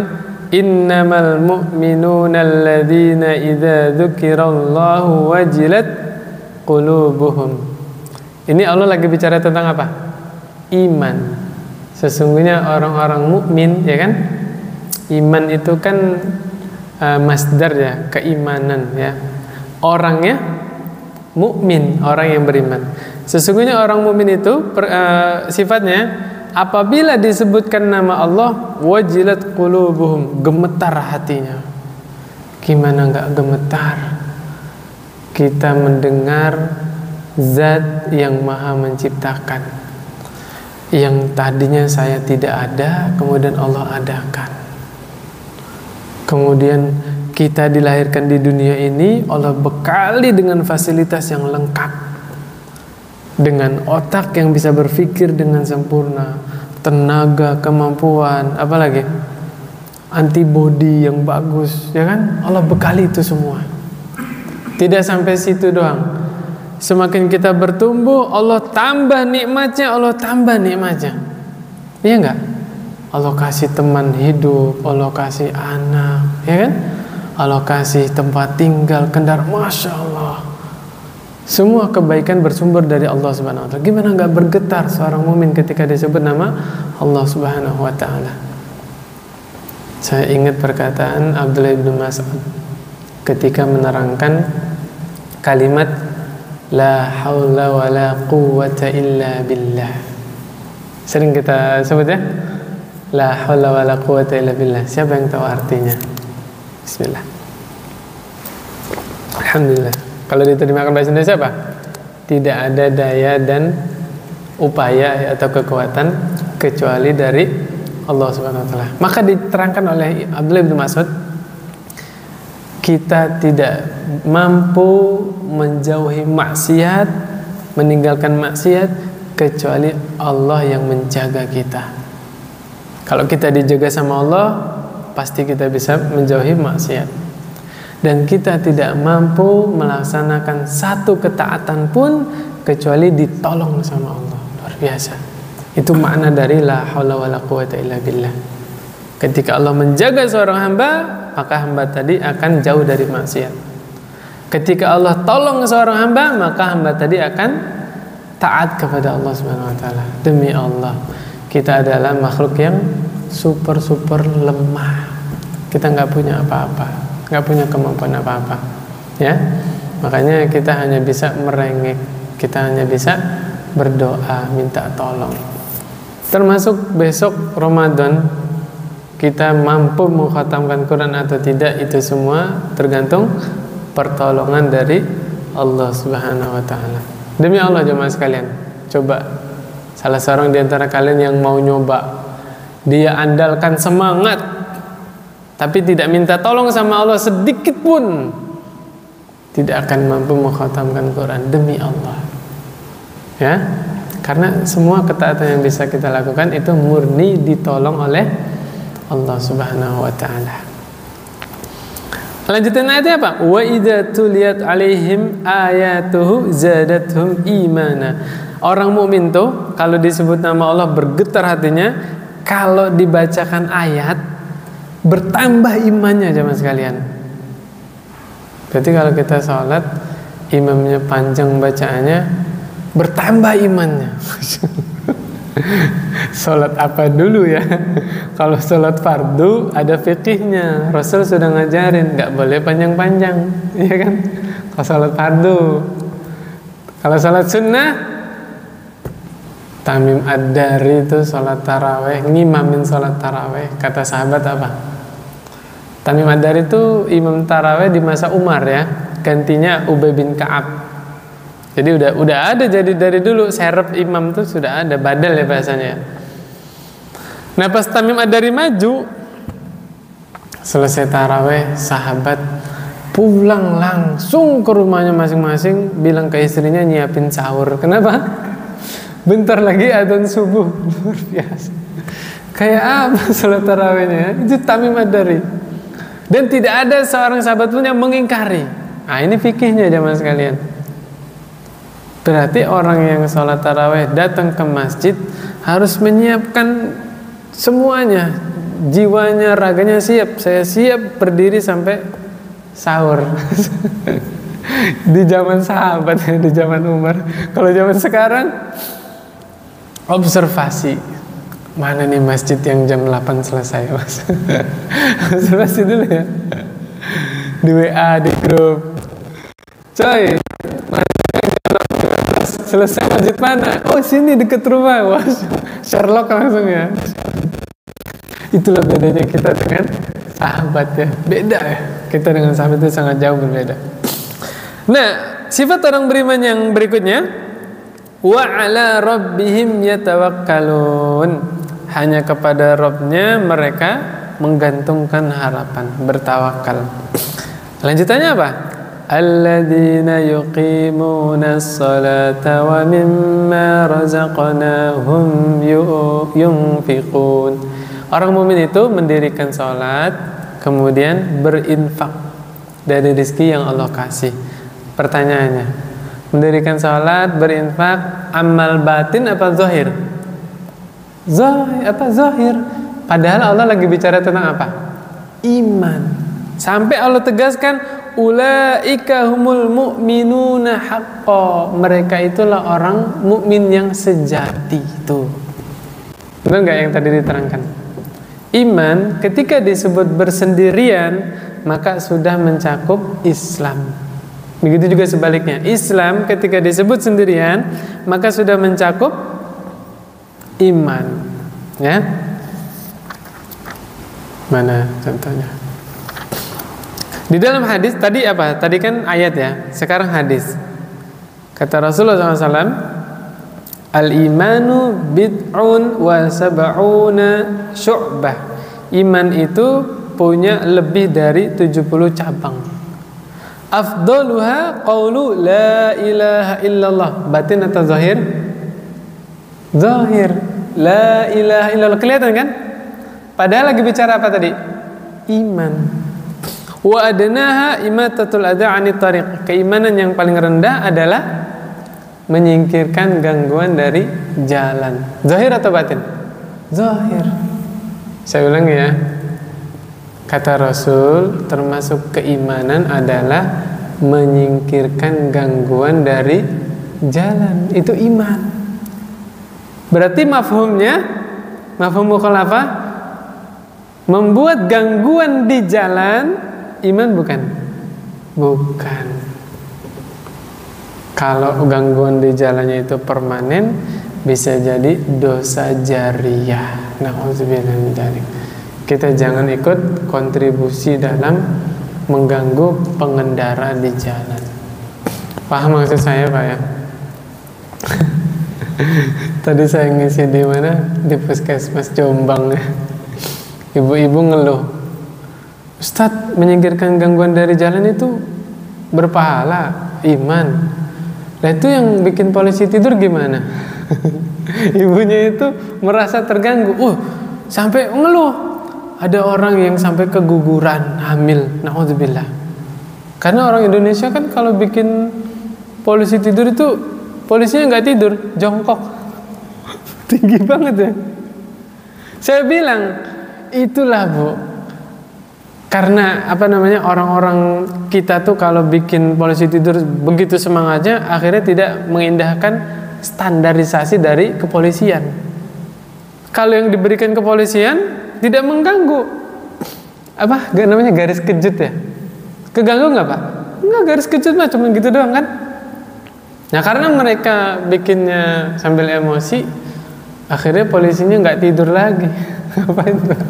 "Innamal mu'minuna alladzina idza dzukirallahu wajilat qulubuhum." Ini Allah lagi bicara tentang apa? Iman. Sesungguhnya orang-orang mukmin, ya kan? Iman itu kan masdar, ya, keimanan, ya. Orangnya mukmin, orang yang beriman. Sesungguhnya orang mukmin itu sifatnya apabila disebutkan nama Allah, wajilat qulubuhum, gemetar hatinya. Gimana enggak gemetar? Kita mendengar Zat yang Maha Menciptakan, yang tadinya saya tidak ada, kemudian Allah adakan. Kemudian kita dilahirkan di dunia ini, Allah bekali dengan fasilitas yang lengkap, dengan otak yang bisa berpikir dengan sempurna, tenaga, kemampuan, apalagi antibodi yang bagus, ya kan? Allah bekali itu semua. Tidak sampai situ doang. Semakin kita bertumbuh, Allah tambah nikmatnya, Allah tambah nikmatnya. Iya enggak? Allah kasih teman hidup, Allah kasih anak, ya kan? Allah kasih tempat tinggal, kendaraan, Masya Allah. Semua kebaikan bersumber dari Allah Subhanahu wa taala. Gimana enggak bergetar seorang mukmin ketika disebut nama Allah Subhanahu wa taala? Saya ingat perkataan Abdullah bin Mas'ud ketika menerangkan kalimat la haula wa la quwwata illa billah. Sering kita sebut ya, la haula wa la quwwata illa billah. Siapa yang tahu artinya? Bismillah. Alhamdulillah. Kalau diterjemahkan bahasa Indonesia apa? Tidak ada daya dan upaya atau kekuatan kecuali dari Allah Subhanahu wa taala. Maka diterangkan oleh Abdullah bin Mas'ud, kita tidak mampu menjauhi maksiat, meninggalkan maksiat kecuali Allah yang menjaga kita. Kalau kita dijaga sama Allah, pasti kita bisa menjauhi maksiat. Dan kita tidak mampu melaksanakan satu ketaatan pun kecuali ditolong sama Allah. Luar biasa. Itu makna dari la haula wala quwata illa billah. Ketika Allah menjaga seorang hamba, maka hamba tadi akan jauh dari maksiat. Ketika Allah tolong seorang hamba, maka hamba tadi akan taat kepada Allah Subhanahu wa taala. Demi Allah, kita adalah makhluk yang super lemah. Kita nggak punya apa-apa, nggak punya kemampuan apa-apa, ya. Makanya kita hanya bisa merengek, kita hanya bisa berdoa, minta tolong. Termasuk besok Ramadan, kita mampu mengkhatamkan Quran atau tidak, itu semua tergantung pertolongan dari Allah Subhanahu wa taala. Demi Allah jemaah sekalian, coba salah seorang di antara kalian yang mau nyoba, dia andalkan semangat tapi tidak minta tolong sama Allah sedikit pun, tidak akan mampu mengkhatamkan Quran, demi Allah. Ya, karena semua ketaatan yang bisa kita lakukan itu murni ditolong oleh Allah Subhanahu wa taala. Lanjutan ayatnya apa? Wa idza tuliyat alaihim ayatuhu zadatuhum imana. Orang mukmin tuh kalau disebut nama Allah bergetar hatinya, kalau dibacakan ayat bertambah imannya jemaah sekalian. Berarti kalau kita sholat imamnya panjang bacaannya, bertambah imannya. Sholat apa dulu ya? Kalau sholat fardu ada fikihnya, Rasul sudah ngajarin nggak boleh panjang-panjang, ya kan? Kalau sholat fardu, kalau sholat sunnah, Tamim ad-Dari itu sholat taraweh, ngimamin sholat taraweh. Kata sahabat apa? Tamim ad-Dari itu imam taraweh di masa Umar ya, gantinya Ubay bin Ka'ab. Jadi udah ada, jadi dari dulu serep imam tuh sudah ada, badal ya bahasanya. Nah pas Tamim ad-Dari maju, selesai taraweh, sahabat pulang langsung ke rumahnya masing-masing, bilang ke istrinya nyiapin sahur. Kenapa? Bentar lagi adzan subuh. Luar biasa. Kayak apa salat tarawehnya? Itu Tamim ad-Dari. Dan tidak ada seorang sahabat pun yang mengingkari. Nah ini fikihnya jemaah sekalian. Berarti orang yang sholat taraweh datang ke masjid harus menyiapkan semuanya, jiwanya, raganya siap. Saya siap berdiri sampai sahur. Di zaman sahabat ya, di zaman Umar. Kalau zaman sekarang observasi, mana nih masjid yang jam 8 selesai, Mas? Observasi dulu ya. Di WA, di grup. Coy, selesai masjid mana? Oh sini deket rumah. Wah, Sherlock langsung ya. Itulah bedanya kita dengan sahabat ya. Beda ya. Kita dengan sahabat itu sangat jauh berbeda. Nah, sifat orang beriman yang berikutnya, wa ala rabbihim yatawakkalun. Hanya kepada Rabbnya mereka menggantungkan harapan, bertawakal. Lanjutannya apa? Alladzina yuqimuna as-salata wa mimma razaqnahum yunfiqun. Orang mukmin itu mendirikan salat, kemudian berinfak dari rezeki yang Allah kasih. Pertanyaannya, mendirikan salat, berinfak, amal batin apa zahir? Zahir. Padahal Allah lagi bicara tentang apa? Iman. Sampai Allah tegaskan ulaika humul mu'minuna haqqo. Mereka itulah orang mukmin yang sejati itu. Benar nggak yang tadi diterangkan? Iman ketika disebut bersendirian maka sudah mencakup Islam. Begitu juga sebaliknya. Islam ketika disebut sendirian maka sudah mencakup iman. Ya. Mana contohnya? Di dalam hadis tadi apa? Tadi kan ayat ya, sekarang hadis. Kata Rasulullah SAW, al-imanu bid'un wa sab'una syu'bah. Iman itu punya lebih dari 70 cabang. Afdaluha qaulu la ilaha illallah. Batin atau zahir? Zahir. La ilaha illallah. Kelihatan kan? Padahal lagi bicara apa tadi? Iman. Wa adnaha imatatul adza 'anit tariq. Keimanan yang paling rendah adalah menyingkirkan gangguan dari jalan. Zahir atau batin? Zahir. Saya ulangi ya. Kata Rasul, termasuk keimanan adalah menyingkirkan gangguan dari jalan. Itu iman. Berarti mafhumnya, mafhum mukhalafah, membuat gangguan di jalan, iman bukan? Bukan. Kalau gangguan di jalannya itu permanen, bisa jadi dosa jariyah. Na'udzubillah min dzalik. Kita jangan ikut kontribusi dalam mengganggu pengendara di jalan. Paham maksud saya, Pak ya? Tadi saya ngisi di mana? Di Puskesmas Jombang ya. Ibu-ibu ngeluh, Ustadz, menyingkirkan gangguan dari jalan itu berpahala, iman. Nah itu yang bikin polisi tidur gimana? Ibunya itu merasa terganggu. Sampai ngeluh. Ada orang yang sampai keguguran, hamil, na'udzubillah. Karena orang Indonesia kan kalau bikin polisi tidur itu, polisinya nggak tidur, jongkok. Tinggi banget ya. Saya bilang, itulah Bu. Karena orang-orang kita tuh kalau bikin polisi tidur begitu semangatnya, akhirnya tidak mengindahkan standarisasi dari kepolisian. Kalau yang diberikan kepolisian tidak mengganggu. Namanya garis kejut ya? Keganggu nggak Pak? Nggak, garis kejut mah cuma gitu doang kan? Nah karena mereka bikinnya sambil emosi, akhirnya polisinya nggak tidur lagi. Ngapain Pak?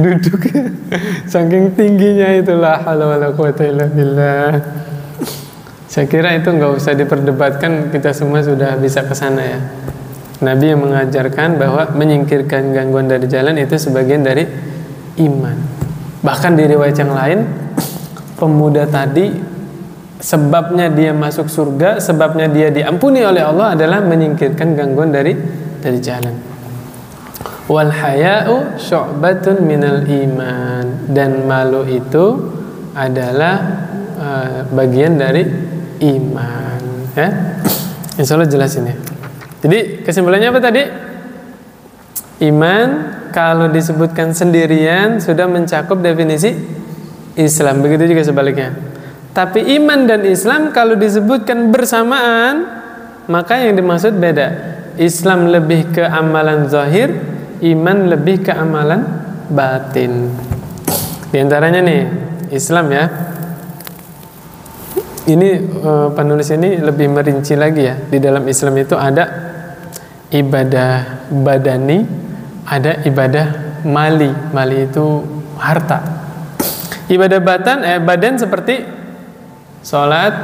Duduk saking tingginya itulah haula wala quwata illa billah. Saya kira itu nggak usah diperdebatkan, kita semua sudah bisa ke sana ya. Nabi yang mengajarkan bahwa menyingkirkan gangguan dari jalan itu sebagian dari iman. Bahkan di riwayat yang lain, pemuda tadi sebabnya dia masuk surga, sebabnya dia diampuni oleh Allah adalah menyingkirkan gangguan dari jalan. Wal haya'u syu'batun minal iman. Dan malu itu adalah bagian dari iman ya. Insyaallah jelas ini. Jadi kesimpulannya apa tadi? Iman kalau disebutkan sendirian sudah mencakup definisi Islam. Begitu juga sebaliknya. Tapi iman dan Islam kalau disebutkan bersamaan, maka yang dimaksud beda. Islam lebih ke amalan zahir, iman lebih ke amalan batin. Di antaranya nih Islam ya. Ini penulis ini lebih merinci lagi ya. Di dalam Islam itu ada ibadah badani, ada ibadah mali. Mali itu harta. Ibadah badan seperti sholat,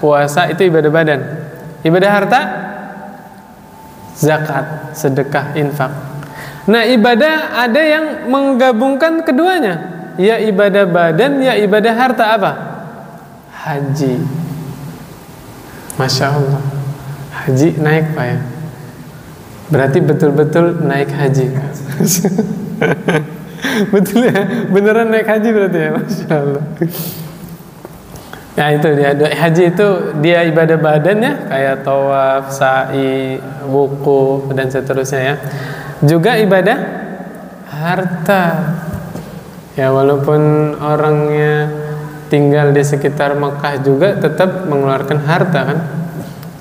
puasa, itu ibadah badan. Ibadah harta, zakat, sedekah, infak. Nah ibadah ada yang menggabungkan keduanya, ya ibadah badan, ya ibadah harta. Apa? Haji. Masya Allah, haji naik Pak ya. Berarti betul-betul naik haji. Betul ya, beneran naik haji berarti ya. Masya Allah. Ya itu dia, haji itu dia ibadah badan ya, kayak tawaf, sa'i, wukuf dan seterusnya ya. Juga ibadah harta. Ya walaupun orangnya tinggal di sekitar Mekah juga tetap mengeluarkan harta kan.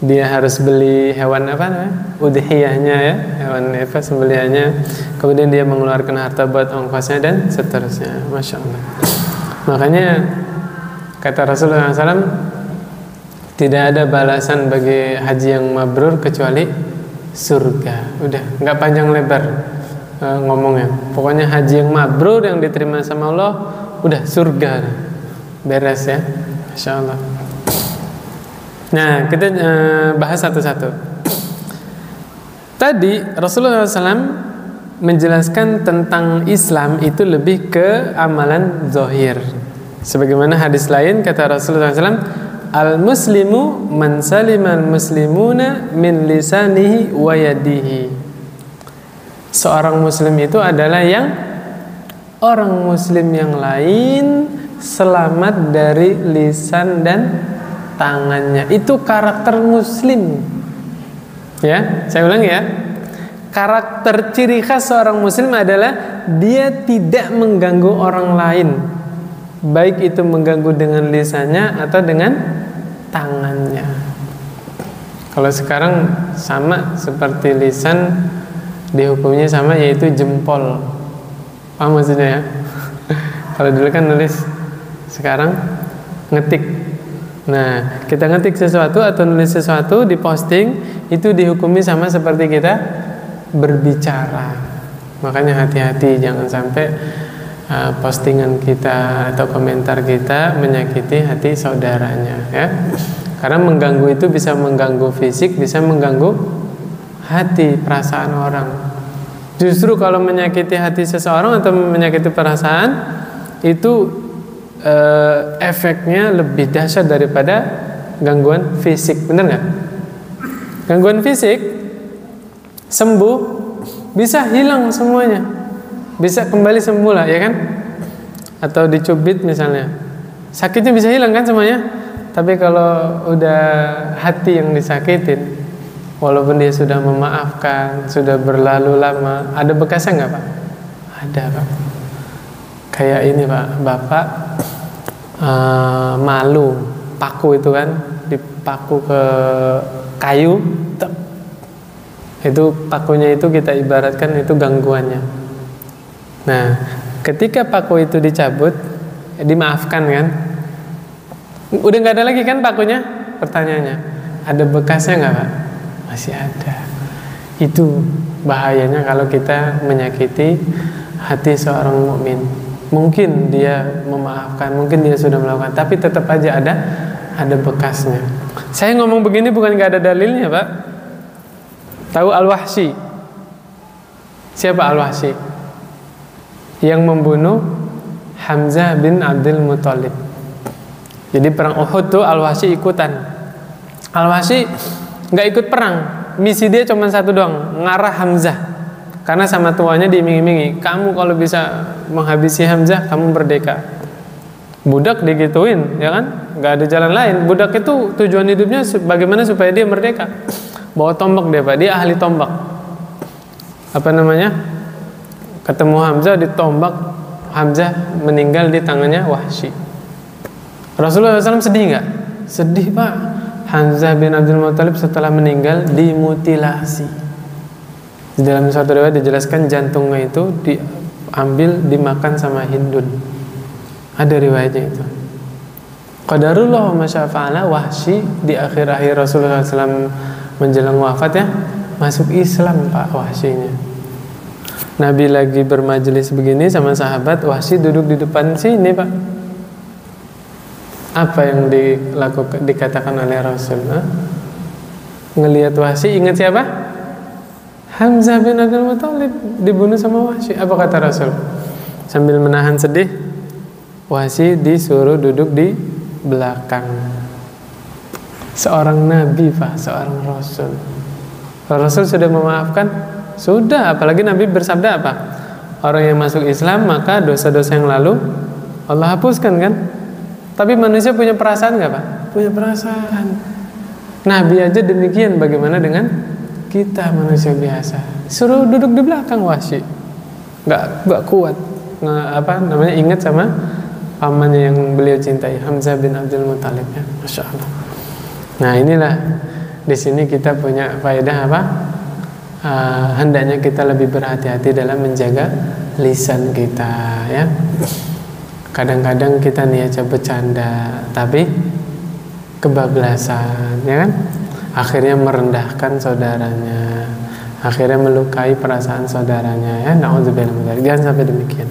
Dia harus beli hewan udhiyahnya ya, hewan sembelihannya. Kemudian dia mengeluarkan harta buat ongkosnya dan seterusnya. Masya Allah. Makanya kata Rasulullah SAW, tidak ada balasan bagi haji yang mabrur kecuali surga. Udah, nggak panjang lebar ngomongnya. Pokoknya haji yang mabrur yang diterima sama Allah, udah surga. beres ya, Masya Allah. Nah, kita bahas satu-satu. Tadi Rasulullah SAW menjelaskan tentang Islam itu lebih ke amalan zahir. Sebagaimana hadis lain kata Rasulullah SAW, al-muslimu man salimal muslimuna min lisanihi wa yadihi. Seorang muslim itu adalah yang orang muslim yang lain selamat dari lisan dan tangannya. Itu karakter muslim. Ya, saya ulangi ya. Karakter ciri khas seorang muslim adalah dia tidak mengganggu orang lain, baik itu mengganggu dengan lisannya atau dengan tangannya. Kalau sekarang sama seperti lisan, dihukumnya sama, yaitu jempol. Paham maksudnya ya? Kalau dulu kan nulis, sekarang ngetik. Nah, kita ngetik sesuatu atau nulis sesuatu, diposting, itu dihukumi sama seperti kita berbicara. Makanya hati-hati, jangan sampai postingan kita atau komentar kita menyakiti hati saudaranya ya. Karena mengganggu itu bisa mengganggu fisik, bisa mengganggu hati, perasaan orang. Justru kalau menyakiti hati seseorang atau menyakiti perasaan, itu efeknya lebih dahsyat daripada gangguan fisik. Benar nggak? Gangguan fisik sembuh, bisa hilang semuanya, bisa kembali semula, ya kan? Atau dicubit misalnya, sakitnya bisa hilang kan semuanya. Tapi kalau udah hati yang disakitin, walaupun dia sudah memaafkan, sudah berlalu lama, ada bekasnya nggak Pak? Ada Pak. Kayak ini Pak, Bapak malu, paku itu kan, dipaku ke kayu, itu pakunya itu kita ibaratkan itu gangguannya. Nah, ketika paku itu dicabut, dimaafkan kan, udah nggak ada lagi kan pakunya. Pertanyaannya, ada bekasnya nggak Pak? Masih ada. Itu bahayanya kalau kita menyakiti hati seorang mukmin. Mungkin dia memaafkan, mungkin dia sudah melakukan, tapi tetap aja ada bekasnya. Saya ngomong begini bukan nggak ada dalilnya Pak. Tahu Al-Wahsy? Siapa Al-Wahsy? Yang membunuh Hamzah bin Abdul Muthalib. Jadi perang Uhud tuh Al-Wahsy ikutan. Al-Wahsy nggak ikut perang, misi dia cuma satu doang, ngarah Hamzah. Karena sama tuanya diiming-imingi, kamu kalau bisa menghabisi Hamzah, kamu merdeka. Budak digituin, ya kan? Nggak ada jalan lain. Budak itu tujuan hidupnya bagaimana supaya dia merdeka. Bawa tombak dia Pak, dia ahli tombak. Apa namanya? Ketemu Hamzah, ditombak, Hamzah meninggal di tangannya Wahsy. Rasulullah SAW sedih nggak? Sedih Pak. Hamzah bin Abdul Muthalib setelah meninggal dimutilasi. Di dalam suatu riwayat dijelaskan jantungnya itu diambil, dimakan sama Hindun. Ada riwayatnya itu. Qadarullah ma syaa fa'ala. Wahsy di akhir-akhir Rasulullah SAW menjelang wafat ya, masuk Islam Pak Wahsy-nya. Nabi lagi bermajelis begini sama sahabat, Wahsy duduk di depan sini Pak. Apa yang dikatakan oleh Rasul? Ngelihat Wahsy, ingat siapa? Hamzah bin Abdul Muthalib dibunuh sama Wahsy. Apa kata Rasul? Sambil menahan sedih, Wahsy disuruh duduk di belakang. Seorang nabi Pak, seorang Rasul. Rasul sudah memaafkan, sudah. Apalagi Nabi bersabda apa? Orang yang masuk Islam maka dosa-dosa yang lalu Allah hapuskan kan? Tapi manusia punya perasaan nggak Pak? Punya perasaan. Nabi aja demikian, bagaimana dengan kita manusia biasa? Suruh duduk di belakang Wahsy, nggak kuat, ingat sama pamannya yang beliau cintai, Hamzah bin Abdul Muthalib ya, Masya Allah. Nah inilah di sini kita punya faedah apa? Hendaknya kita lebih berhati-hati dalam menjaga lisan kita ya. Kadang-kadang kita niatnya bercanda, tapi kebablasan ya kan? Akhirnya merendahkan saudaranya, akhirnya melukai perasaan saudaranya ya. Na'udzubillah min dzalik. Jangan sampai demikian.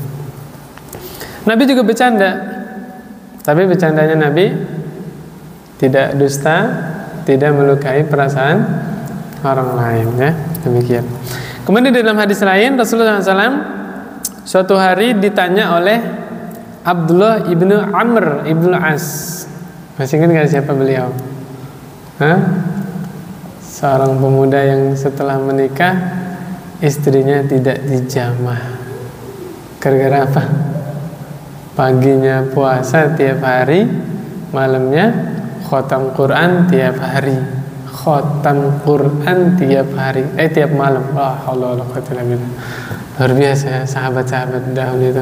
Nabi juga bercanda. Tapi bercandanya Nabi tidak dusta, tidak melukai perasaan orang lain, ya. Demikian. Kemudian dalam hadis lain Rasulullah SAW suatu hari ditanya oleh Abdullah ibnu Amr ibnu As. Masih ingat nggak siapa beliau? Seorang pemuda yang setelah menikah istrinya tidak dijamah. Gara-gara apa? Paginya puasa tiap hari, malamnya khotam Quran tiap hari. Khotam Quran tiap hari, tiap malam. Luar biasa ya, sahabat-sahabat dahulu itu.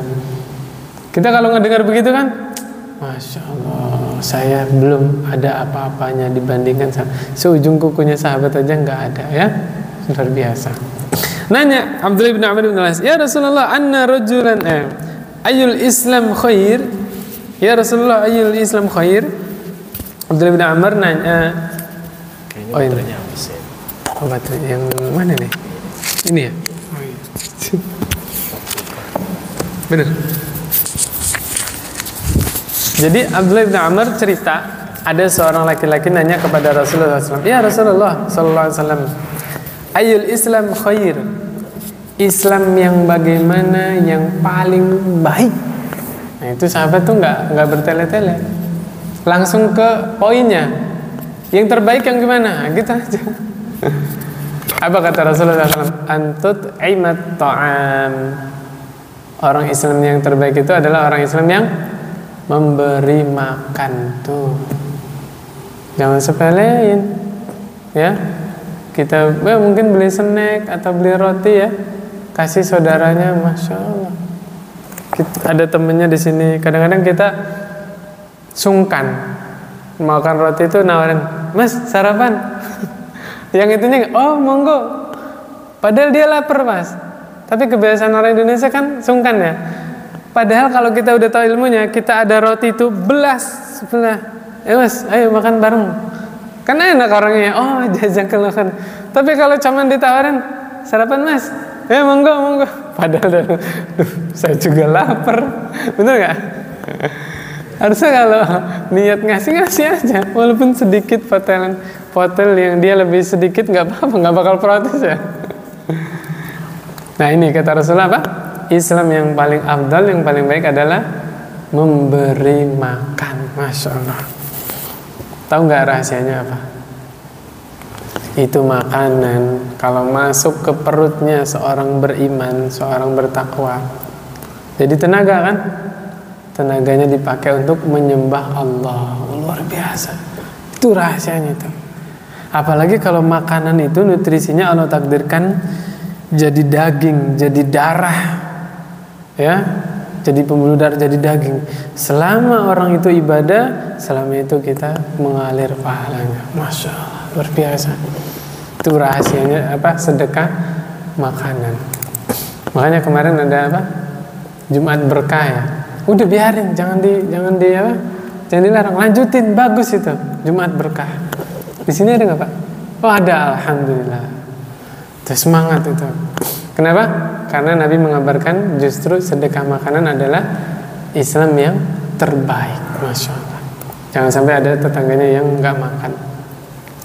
Kita kalau ngedengar begitu kan, Masya Allah, saya belum ada apa-apanya dibandingkan seujung kukunya sahabat aja nggak ada, ya. Luar biasa. Nanya Abdullah bin Amr bin As, ya Rasulullah, anna rajulan ayul Islam khair? Ya Rasulullah, ayul Islam khair? Abdullah bin Amr nanya. Oh ini. Oh baterai yang mana nih? Ini ya? Oh, iya. Benar. Jadi Abdullah bin Amr cerita, ada seorang laki-laki nanya kepada Rasulullah SAW, ya Rasulullah SAW, ayul Islam khair? Islam yang bagaimana yang paling baik? Nah itu sahabat tuh nggak bertele-tele, langsung ke poinnya. Yang terbaik yang gimana? Gitu aja. Apa kata Rasulullah SAW? Antut aimat ta'am. Orang Islam yang terbaik itu adalah orang Islam yang memberi makan. Tuh, jangan sepelein, ya. Kita mungkin beli snack atau beli roti, ya, kasih saudaranya, Masya Allah. Ada temennya di sini, kadang-kadang kita sungkan makan roti itu nawarin, Mas sarapan. Yang itunya, oh monggo. Padahal dia lapar, Mas. Tapi kebiasaan orang Indonesia kan sungkan, ya. Padahal kalau kita udah tahu ilmunya, kita ada roti itu belah, Mas, ayo makan bareng. Kan enak orangnya, oh jazakallah khair. Tapi kalau cuman ditawarin sarapan Mas, monggo. Padahal saya juga lapar, bener nggak? Harusnya kalau niat ngasih aja, walaupun sedikit potel yang dia lebih sedikit nggak apa-apa, nggak bakal protes, ya. Nah ini kata Rasulullah apa? Islam yang paling afdal, yang paling baik adalah memberi makan. Masya Allah. Tahu nggak rahasianya apa? Itu makanan kalau masuk ke perutnya seorang beriman, seorang bertakwa, jadi tenaga kan? Tenaganya dipakai untuk menyembah Allah. Luar biasa. Itu rahasianya itu. Apalagi kalau makanan itu nutrisinya Allah takdirkan jadi daging, jadi darah, ya, jadi pembuluh darah, jadi daging. Selama orang itu ibadah, selama itu kita mengalir pahalanya. Masya Allah, luar biasa. Itu rahasianya apa? Sedekah makanan. Makanya kemarin ada apa? Jumat berkah, ya. Udah biarin, jangan dilarang, lanjutin, bagus itu Jumat berkah. Di sini ada nggak Pak? Oh ada, alhamdulillah. Itu semangat itu. Kenapa? Karena Nabi mengabarkan justru sedekah makanan adalah Islam yang terbaik. Masya Allah. Jangan sampai ada tetangganya yang nggak makan.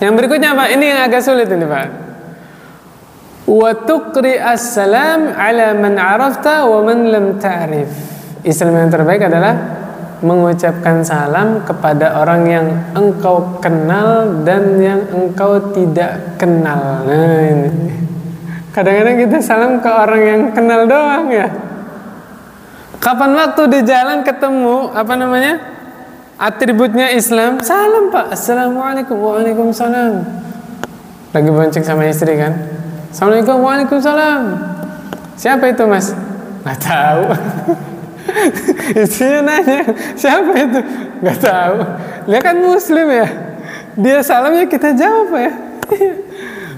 Yang berikutnya apa? Ini yang agak sulit ini Pak. Wa tuqri as-salam ala man arafta wa man lam ta'rif. Islam yang terbaik adalah mengucapkan salam kepada orang yang engkau kenal dan yang engkau tidak kenal. Nah ini. Kadang-kadang kita salam ke orang yang kenal doang, ya. Kapan waktu di jalan ketemu atributnya Islam, salam Pak, assalamualaikum, waalaikumsalam. Lagi bonceng sama istri kan, assalamualaikum, waalaikumsalam. Siapa itu Mas? Nggak tahu. Istrinya nanya, siapa itu? Nggak tahu. Dia kan muslim, ya. Dia salamnya kita jawab, ya.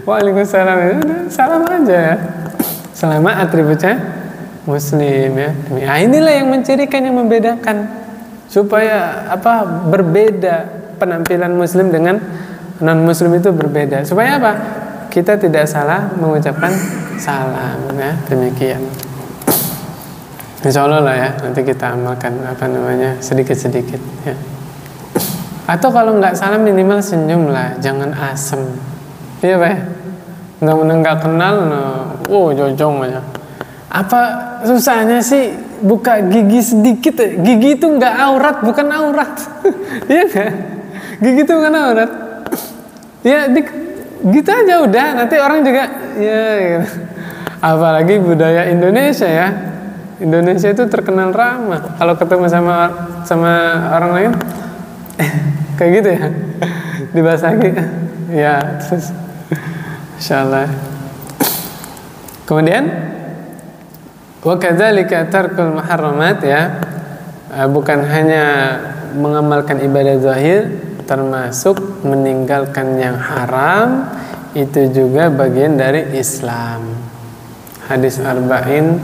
Waalaikumsalam, ya. Salam aja, ya. Selama atributnya muslim, ya. Nah, inilah yang mencirikan, yang membedakan, supaya berbeda penampilan muslim dengan non muslim itu berbeda. Supaya apa? Kita tidak salah mengucapkan salam, ya. Demikian. Insya Allah lah ya, nanti kita amalkan sedikit-sedikit ya. Atau kalau nggak salam minimal senyum lah, jangan asem. Iya Pak ya? Nggak kenal, jojong aja. Apa susahnya sih buka gigi sedikit ya? Gigi itu nggak aurat, bukan aurat. Iya nggak? Gigi itu bukan aurat. Ya gitu aja udah, nanti orang juga ya gitu. Apalagi budaya Indonesia ya. Indonesia itu terkenal ramah. Kalau ketemu sama orang lain kayak gitu ya. Dibasahi ya, terus insyaallah. Kemudian wa kadzalika tarkul muharramat ya. Bukan hanya mengamalkan ibadah zahir, termasuk meninggalkan yang haram itu juga bagian dari Islam. Hadis arba'in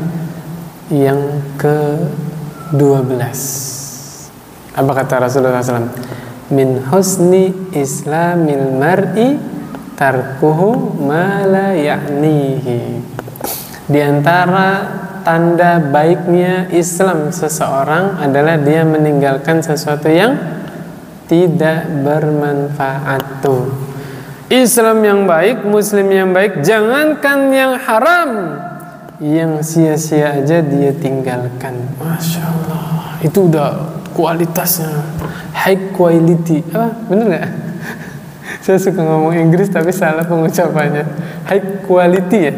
yang ke-12. Apa kata Rasulullah SAW? Min husni islamil mar'i tarkuhu ma la ya'nihi. Di antara tanda baiknya Islam seseorang adalah dia meninggalkan sesuatu yang tidak bermanfaat. Tuh, Islam yang baik, Muslim yang baik, jangankan yang haram, yang sia-sia aja dia tinggalkan. Masya Allah, itu udah kualitasnya, high quality. Bener nggak? Saya suka ngomong Inggris tapi salah pengucapannya. High quality ya.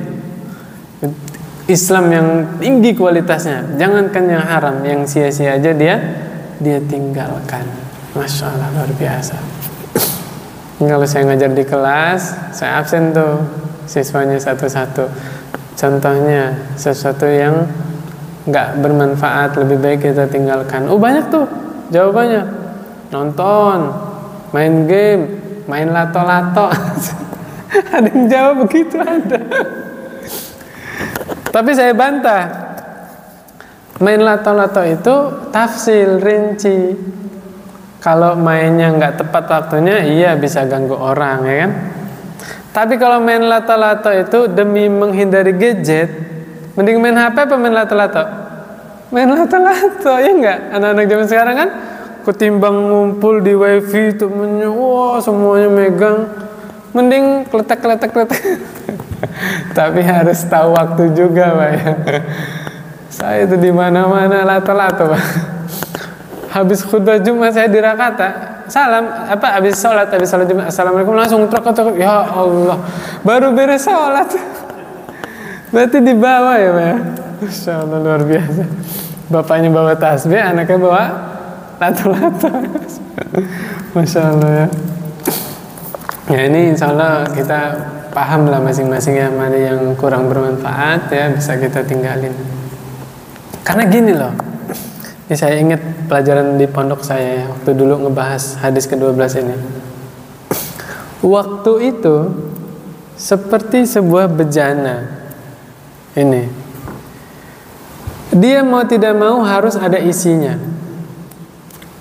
Islam yang tinggi kualitasnya, jangankan yang haram, yang sia-sia aja dia tinggalkan. Masya Allah, luar biasa. Kalau saya ngajar di kelas, saya absen tuh siswanya satu-satu. Contohnya sesuatu yang nggak bermanfaat, lebih baik kita tinggalkan. Banyak tuh jawabannya. Nonton, main game, main lato-lato. Ada yang jawab begitu, ada. Tapi saya bantah. Main lato-lato itu tafsil, rinci. Kalau mainnya nggak tepat waktunya, iya bisa ganggu orang, ya kan? Tapi kalau main lato-lato itu demi menghindari gadget, mending main HP apa main lato-lato? Main lato-lato, ya nggak? Anak-anak zaman sekarang kan, ketimbang ngumpul di wifi itu semuanya megang, mending kletek. Tapi harus tahu waktu juga, Pak ya. Saya itu di mana-mana lato-lato, Pak. Habis khutbah Jumat saya di Rakata, habis sholat Jumat, assalamualaikum, langsung truk, ya Allah, baru beres sholat. Berarti di bawah ya, Pak. Masya Allah, luar biasa. Bapaknya bawa tasbih, anaknya bawa lato-lato. Masya Allah ya. Ya ini insya Allah kita paham lah masing-masing ya, mana yang kurang bermanfaat ya bisa kita tinggalin. Karena gini loh, ini saya ingat pelajaran di pondok saya ya, waktu dulu ngebahas hadis ke-12 ini. Waktu itu seperti sebuah bejana. Ini, dia mau tidak mau harus ada isinya.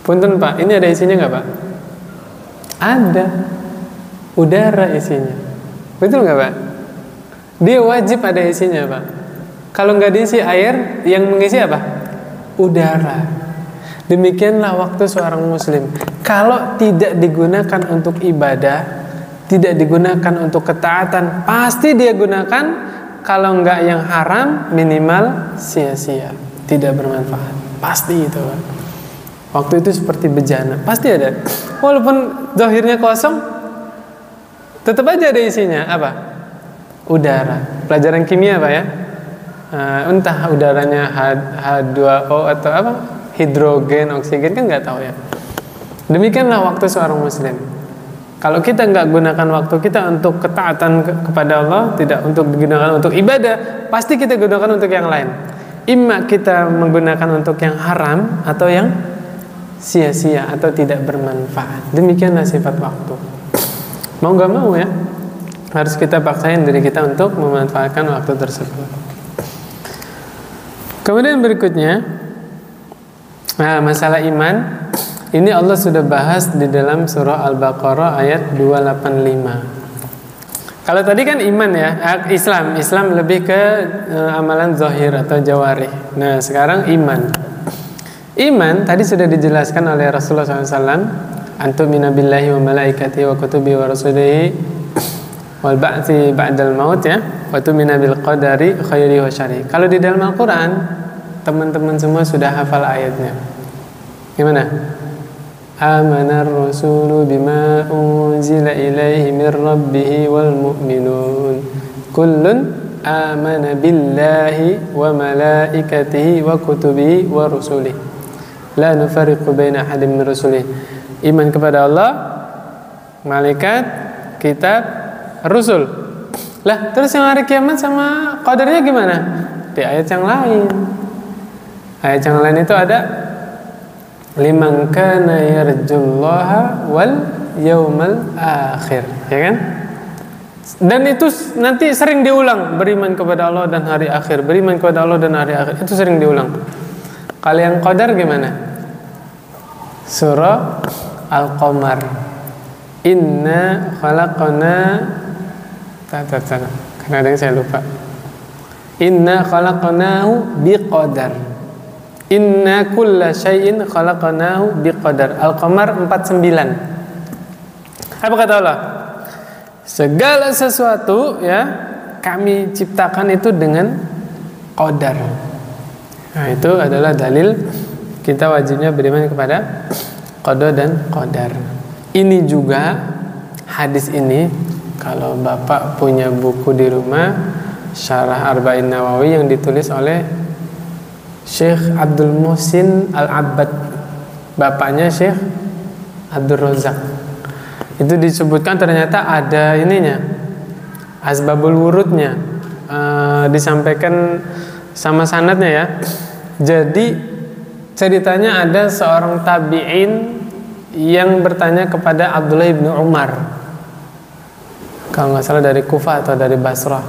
Punten Pak, ini ada isinya nggak Pak? Ada, udara isinya. Betul nggak Pak? Dia wajib ada isinya Pak. Kalau nggak diisi air, yang mengisi apa? Udara. Demikianlah waktu seorang muslim. Kalau tidak digunakan untuk ibadah, tidak digunakan untuk ketaatan, pasti dia gunakan, kalau nggak yang haram, minimal sia-sia, tidak bermanfaat. Pasti itu Pak. Waktu itu seperti bejana, pasti ada. Walaupun zahirnya kosong, tetap aja ada isinya. Apa? Udara. Pelajaran kimia Pak ya. Entah udaranya H2O atau apa, hidrogen, oksigen, kan nggak tahu ya. Demikianlah waktu seorang muslim. Kalau kita nggak gunakan waktu kita untuk ketaatan kepada Allah, tidak untuk digunakan untuk ibadah, pasti kita gunakan untuk yang lain. Imma kita menggunakan untuk yang haram atau yang sia-sia atau tidak bermanfaat. Demikianlah sifat waktu. Mau nggak mau ya, harus kita paksain diri kita untuk memanfaatkan waktu tersebut. Kemudian berikutnya, masalah iman. Ini Allah sudah bahas di dalam surah Al-Baqarah ayat 285. Kalau tadi kan iman ya, Islam lebih ke amalan zahir atau jawarih. Nah sekarang iman. Iman tadi sudah dijelaskan oleh Rasulullah SAW. Antumina billahi wa malaikatihi wa kutubi wa rasulihi wal ba'thi ba'dal maut ya. Wa tumina bil qadari khairi wa syarri. Kalau di dalam Al-Quran, teman-teman semua sudah hafal ayatnya. Gimana? Amanar rasulu bima unzila ilaihi mir rabbih wal mu'minun kullun amana billahi wa malaikatihi wa kutubihi wa rusulihi la nufarriqu baina ahadin min rusulihi. Iman kepada Allah, malaikat, kitab, rasul. Lah, terus yang hari kiamat sama qadarnya gimana? Di ayat yang lain. Ayat yang lain itu ada liman kana yarjullaha wal yaumal akhir, ya kan? Dan itu nanti sering diulang, beriman kepada Allah dan hari akhir, beriman kepada Allah dan hari akhir, itu sering diulang. Kalau yang qadar gimana? Surah Al-Qamar. Inna khalaqna karena ada yang saya lupa. Inna khalaqnahu biqadar. Inna kulla syai'in khalaqnahu biqadar. Al-Qamar 49. Apa kata Allah? Segala sesuatu ya kami ciptakan itu dengan qadar. Nah, itu adalah dalil kita wajibnya beriman kepada qada dan qadar. Ini juga hadis ini kalau Bapak punya buku di rumah Syarah Arba'in Nawawi yang ditulis oleh Syekh Abdul Muhsin Al-Abbad, bapaknya Syekh Abdul Razak. Itu disebutkan ternyata ada ininya, asbabul wurudnya, disampaikan sama sanadnya ya. Jadi ceritanya ada seorang tabi'in yang bertanya kepada Abdullah bin Umar, kalau nggak salah dari Kufah atau dari Basrah.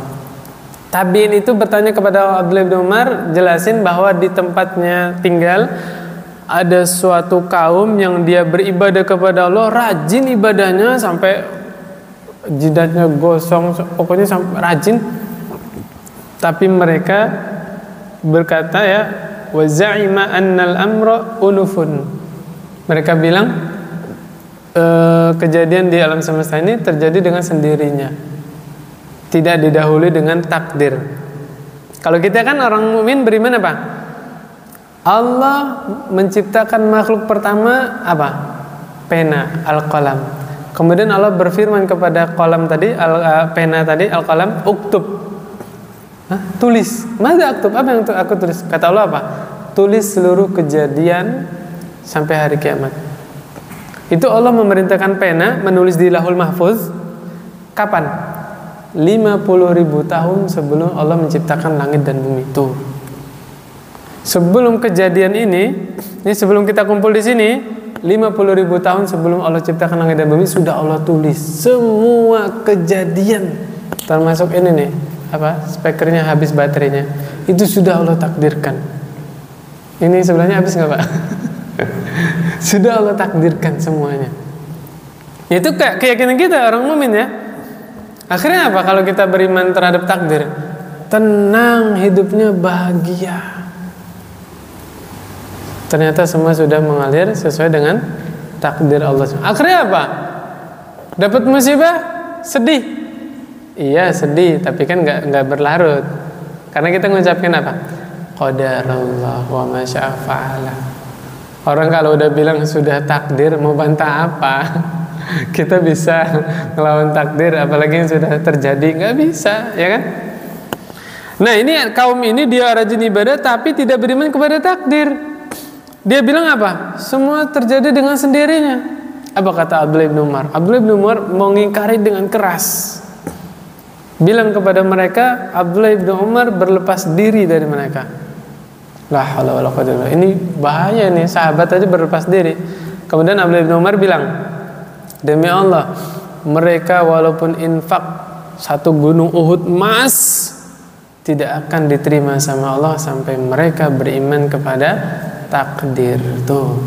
Tabi'in itu bertanya kepada Abdullah bin Umar, jelasin bahwa di tempatnya tinggal ada suatu kaum yang dia beribadah kepada Allah, rajin ibadahnya sampai jidatnya gosong, pokoknya sampai rajin. Tapi mereka berkata ya, wa za'ima annal amra unufun. Mereka bilang kejadian di alam semesta ini terjadi dengan sendirinya, tidak didahului dengan takdir. Kalau kita kan orang mukmin beriman apa? Allah menciptakan makhluk pertama apa? Pena, al-qalam. Kemudian Allah berfirman kepada qalam tadi, pena tadi, al-qalam, uktub. Tulis. Mada aktub? Apa yang aku tulis? Kata Allah apa? Tulis seluruh kejadian sampai hari kiamat. Itu Allah memerintahkan pena menulis di Lauhul Mahfuz. Kapan? 50.000 tahun sebelum Allah menciptakan langit dan bumi itu. Sebelum kejadian ini sebelum kita kumpul di sini, 50.000 tahun sebelum Allah ciptakan langit dan bumi sudah Allah tulis semua kejadian, termasuk ini nih, speakernya habis baterainya, itu sudah Allah takdirkan. Ini sebenarnya habis nggak Pak? Sudah Allah takdirkan semuanya. Itu keyakinan kita orang mukmin ya. Akhirnya apa kalau kita beriman terhadap takdir? Tenang, hidupnya bahagia. Ternyata semua sudah mengalir sesuai dengan takdir Allah. Akhirnya apa? Dapat musibah, sedih. Iya sedih, tapi kan nggak berlarut. Karena kita mengucapkan apa? Qadarullah wa ma syaa fa'ala. Orang kalau udah bilang sudah takdir, mau bantah apa? Kita bisa ngelawan takdir, apalagi yang sudah terjadi, nggak bisa, ya kan? Nah ini kaum ini dia rajin ibadah tapi tidak beriman kepada takdir. Dia bilang apa? Semua terjadi dengan sendirinya. Apa kata Abdullah bin Umar? Abdullah bin Umar mengingkari dengan keras. Bilang kepada mereka, Abdullah bin Umar berlepas diri dari mereka. La haula wala quwwata illa billah. Ini bahaya nih, sahabat aja berlepas diri. Kemudian Abdullah bin Umar bilang, demi Allah, mereka walaupun infak 1 gunung Uhud emas tidak akan diterima sama Allah sampai mereka beriman kepada takdir. Tuh,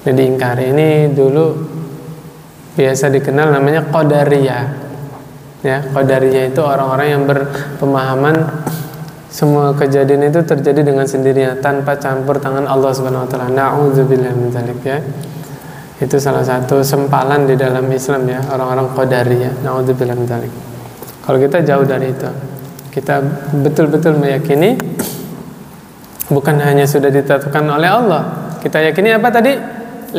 jadi ingkar ini dulu biasa dikenal namanya Qadariyah. Ya, Qadariyah itu orang-orang yang berpemahaman semua kejadian itu terjadi dengan sendirinya tanpa campur tangan Allah Subhanahu wa taala. Na'udzubillah min dzalik ya. Itu salah satu sempalan di dalam Islam ya, orang-orang Qadariyah. Na'udzubillah min dzalik. Kalau kita jauh dari itu, kita betul-betul meyakini bukan hanya sudah ditetapkan oleh Allah. Kita yakini apa tadi? 50.000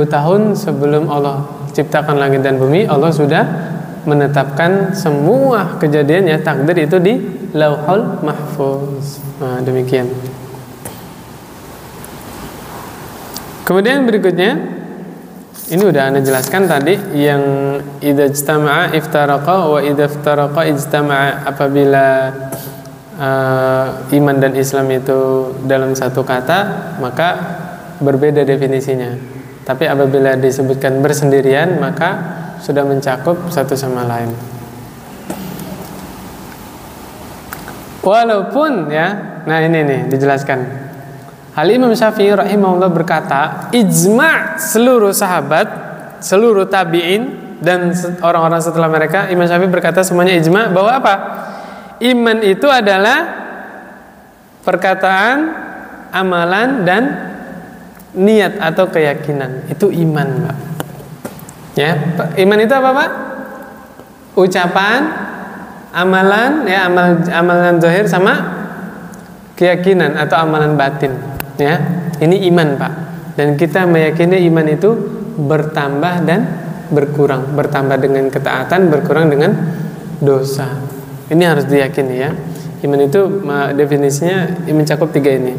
tahun sebelum Allah ciptakan langit dan bumi, Allah sudah menetapkan semua kejadian ya, takdir itu di Lauhul Mahfuz. Nah, demikian. Kemudian berikutnya, ini udah Anda jelaskan tadi, yang idza ijtama'a iftaraqa wa idza iftaraqa ijtama'a. Apabila iman dan Islam itu dalam satu kata, maka berbeda definisinya. Tapi apabila disebutkan bersendirian, maka sudah mencakup satu sama lain. Walaupun ya, nah ini nih dijelaskan. Al Imam Syafi'i rahimahullah berkata, ijma' seluruh sahabat, seluruh tabi'in dan orang-orang setelah mereka, Imam Syafi'i berkata semuanya ijma' bahwa apa? Iman itu adalah perkataan, amalan dan niat atau keyakinan. Itu iman, Pak. Ya, iman itu apa, Pak? Ucapan, amalan, ya, amalan zahir sama keyakinan atau amalan batin. Ya, ini iman, Pak. Dan kita meyakini iman itu bertambah dan berkurang, bertambah dengan ketaatan, berkurang dengan dosa. Ini harus diyakini ya. Iman itu definisinya mencakup 3 ini.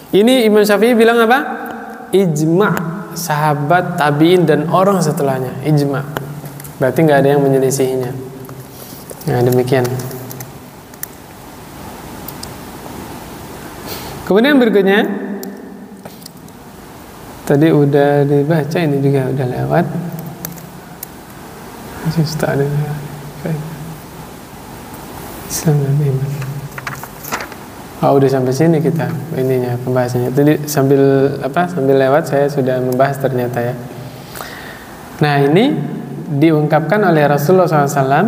Ini Imam Syafi'i bilang apa? Ijma'. Sahabat, tabi'in dan orang setelahnya, ijma'. Berarti nggak ada yang menyelisihinya. Nah, demikian. Kemudian berikutnya, tadi udah dibaca, ini juga udah lewat. Masih ada Islam dan iman. Oh, udah sampai sini kita ininya pembahasannya. Tadi sambil lewat saya sudah membahas ternyata ya. Nah, ini diungkapkan oleh Rasulullah SAW.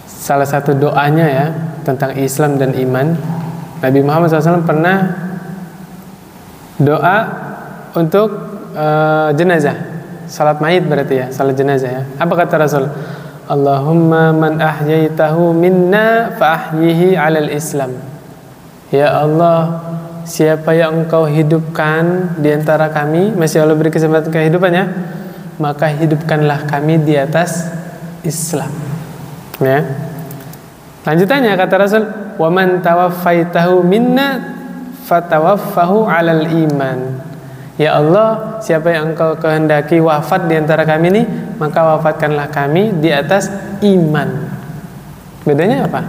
Salah satu doanya ya tentang Islam dan iman. Nabi Muhammad SAW pernah doa untuk jenazah, salat mayit berarti ya, salat jenazah ya. Apa kata Rasul? Allahumma man ahyaitahu minna fa ahyihi 'alal Islam. Ya Allah, siapa yang Engkau hidupkan di antara kami, masih Allah beri kesempatan kehidupannya, maka hidupkanlah kami di atas Islam. Ya. Lanjutannya kata Rasul, wa man tawaffaitahu minna fatawaffahu 'alal iman. Ya Allah, siapa yang Engkau kehendaki wafat di antara kami ini, maka wafatkanlah kami di atas iman. Bedanya apa?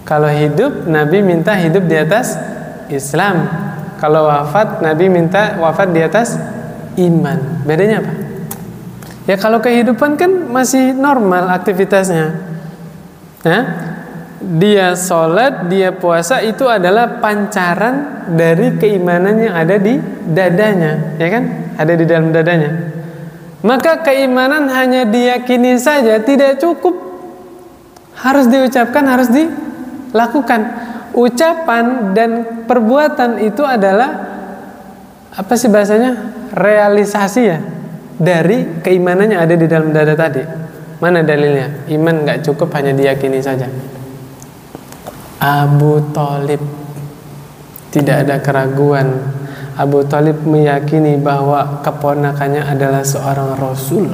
Kalau hidup, Nabi minta hidup di atas Islam. Kalau wafat, Nabi minta wafat di atas iman. Bedanya apa? Ya kalau kehidupan kan masih normal aktivitasnya. Nah, dia sholat, dia puasa, itu adalah pancaran dari keimanan yang ada di dadanya, ya kan? Ada di dalam dadanya. Maka keimanan hanya diyakini saja tidak cukup. Harus diucapkan, harus dilakukan. Ucapan dan perbuatan itu adalah apa sih bahasanya? Realisasi ya dari keimanan yang ada di dalam dada tadi. Mana dalilnya? Iman nggak cukup hanya diyakini saja. Abu Thalib, tidak ada keraguan, Abu Thalib meyakini bahwa keponakannya adalah seorang Rasul.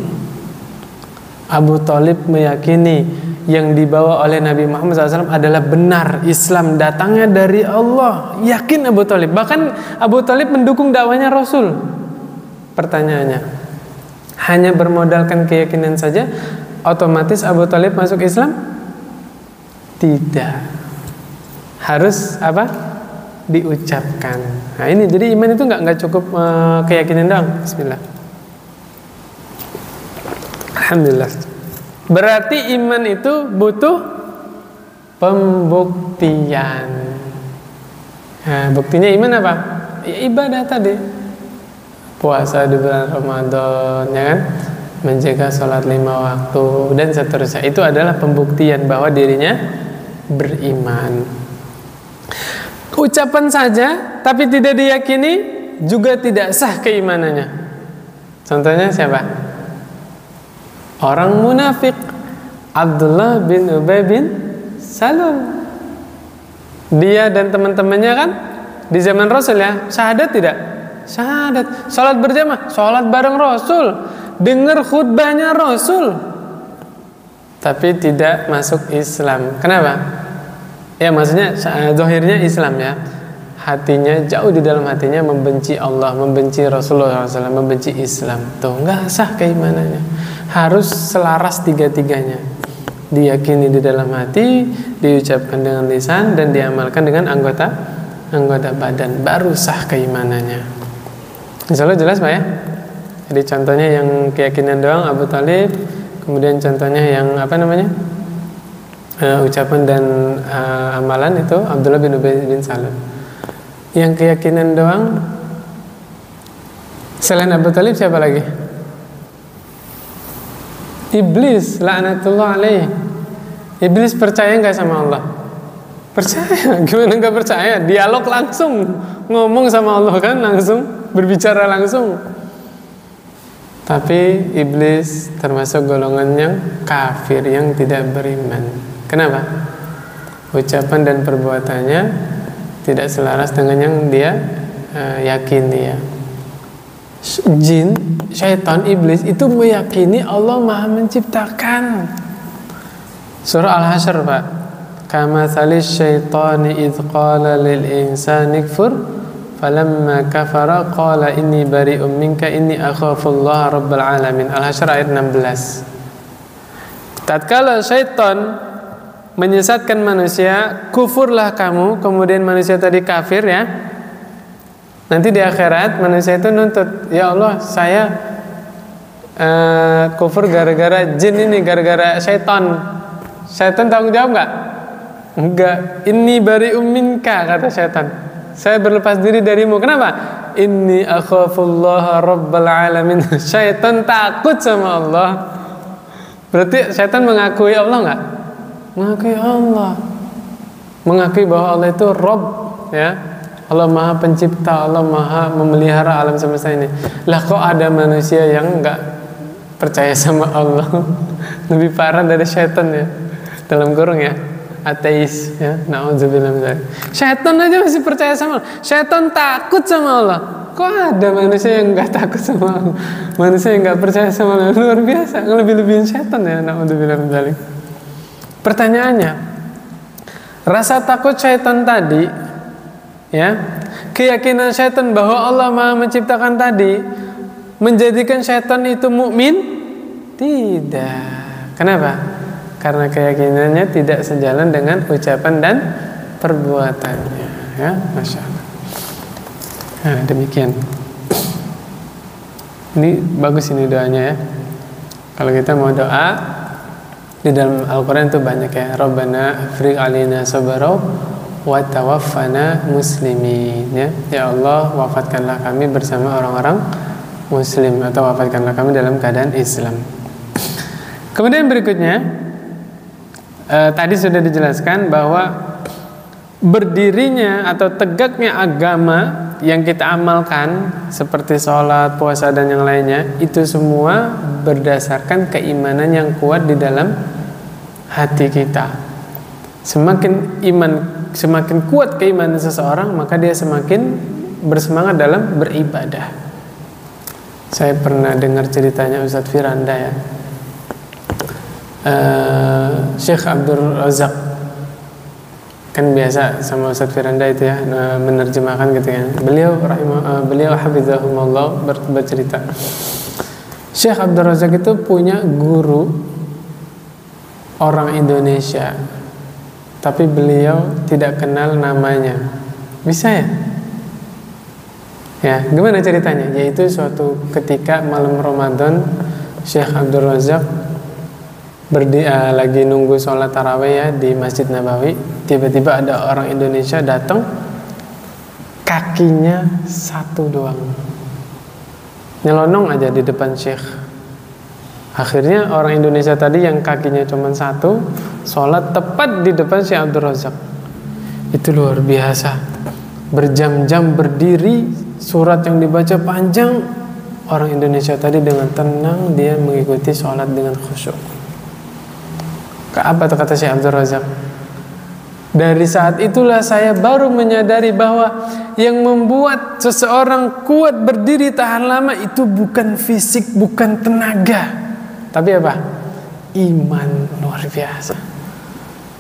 Abu Thalib meyakini yang dibawa oleh Nabi Muhammad SAW adalah benar, Islam datangnya dari Allah. Yakin Abu Thalib. Bahkan Abu Thalib mendukung dakwanya Rasul. Pertanyaannya, hanya bermodalkan keyakinan saja otomatis Abu Thalib masuk Islam? Tidak. Harus apa? Diucapkan. Nah ini jadi iman itu nggak cukup keyakinan doang. Bismillah. Alhamdulillah. Berarti iman itu butuh pembuktian. Nah, buktinya iman apa? Ya, ibadah tadi. Puasa di bulan Ramadan, ya kan? menjaga sholat 5 waktu, dan seterusnya. Itu adalah pembuktian bahwa dirinya beriman. Ucapan saja tapi tidak diyakini juga tidak sah keimanannya. Contohnya siapa? Orang munafik, Abdullah bin Ubay bin Salul. Dia dan teman-temannya kan di zaman Rasul ya, syahadat tidak? Syahadat. Salat berjamaah, salat bareng Rasul, dengar khutbahnya Rasul, tapi tidak masuk Islam. Kenapa? Ya maksudnya zahirnya Islam ya, hatinya jauh di dalam hatinya membenci Allah, membenci Rasulullah SAW, membenci Islam. Tuh nggak sah keimanannya. Harus selaras tiga-tiganya, diyakini di dalam hati, diucapkan dengan lisan, dan diamalkan dengan anggota badan, baru sah keimanannya. Insyaallah jelas Pak ya. Jadi contohnya yang keyakinan doang Abu Thalib, kemudian contohnya yang apa namanya, ucapan dan amalan itu Abdullah bin Ubay bin Salul. Yang keyakinan doang selain Abu Thalib siapa lagi? Iblis, laknatullah alaih. Iblis percaya nggak sama Allah? Percaya. Gimana nggak percaya? Dialog langsung, ngomong sama Allah kan langsung, berbicara langsung. Tapi iblis termasuk golongan yang kafir, yang tidak beriman. Kenapa? Ucapan dan perbuatannya tidak selaras dengan yang dia yakini ya. Jin, syaitan, iblis itu meyakini Allah Maha menciptakan. Surah Al-Hasyr Pak. Kama thalis syaitani idh qala lil insani kfur falamma kafara qala inni bari'um minka inni akhafullaha rabbal alamin. Al-Hasyr ayat 16. Tatkala syaitan menyesatkan manusia, kufurlah kamu, kemudian manusia tadi kafir ya. Nanti di akhirat manusia itu nuntut, ya Allah saya kufur gara-gara jin ini, gara-gara syaitan. Syaitan tanggung jawab nggak? Enggak. Inni bari'um minka, kata syaitan. Saya berlepas diri darimu. Kenapa? Inni akhafullaha rabbal alamin. Syaitan takut sama Allah. Berarti syaitan mengakui Allah nggak? Mengakui Allah, mengakui bahwa Allah itu Rabb ya. Allah Maha Pencipta, Allah Maha memelihara alam semesta ini. Lah kok ada manusia yang nggak percaya sama Allah? Lebih parah dari syaitan ya, dalam kurung ya, ateis ya. Na'udzubillah min dzalik. Syaitan aja masih percaya sama Allah. Syaitan takut sama Allah. Kok ada manusia yang nggak takut sama Allah? Manusia yang nggak percaya sama Allah, luar biasa. Lebih-lebihin syaitan ya. Na'udzubillah min dzalik. Pertanyaannya, rasa takut syaitan tadi ya, keyakinan syaitan bahwa Allah Maha menciptakan tadi menjadikan syaitan itu mukmin? Tidak. Kenapa? Karena keyakinannya tidak sejalan dengan ucapan dan perbuatannya ya, Masya Allah. Nah, demikian. Ini bagus ini doanya ya. Kalau kita mau doa di dalam Al-Quran itu banyak ya. Rabbana afriq alina sabara wa tawaffana muslimin ya. Ya Allah, wafatkanlah kami bersama orang-orang muslim, atau wafatkanlah kami dalam keadaan Islam. Kemudian berikutnya, tadi sudah dijelaskan bahwa berdirinya atau tegaknya agama yang kita amalkan seperti sholat, puasa dan yang lainnya, itu semua berdasarkan keimanan yang kuat di dalam hati kita. Semakin kuat keimanan seseorang, maka dia semakin bersemangat dalam beribadah. Saya pernah dengar ceritanya Ustadz Firanda ya, Syekh Abdul Razak, kan biasa sama Ustadz Firanda itu ya menerjemahkan gitu kan. Beliau hafizahumullah bercerita, Syekh Abdul Razak itu punya guru orang Indonesia, tapi beliau tidak kenal namanya. Bisa ya? Ya, gimana ceritanya? Yaitu suatu ketika malam Ramadan, Syekh Abdul Razak lagi nunggu sholat tarawih ya di Masjid Nabawi. Tiba-tiba ada orang Indonesia datang, kakinya satu doang, nyelonong aja di depan Syekh. Akhirnya orang Indonesia tadi yang kakinya cuma satu, sholat tepat di depan Syekh Abdul Razak. Itu luar biasa. Berjam-jam berdiri, surat yang dibaca panjang. Orang Indonesia tadi dengan tenang dia mengikuti sholat dengan khusyuk. Apa tuh kata Syekh Abdul Razak? Dari saat itulah saya baru menyadari bahwa yang membuat seseorang kuat berdiri tahan lama itu bukan fisik, bukan tenaga, tapi apa? Iman luar biasa.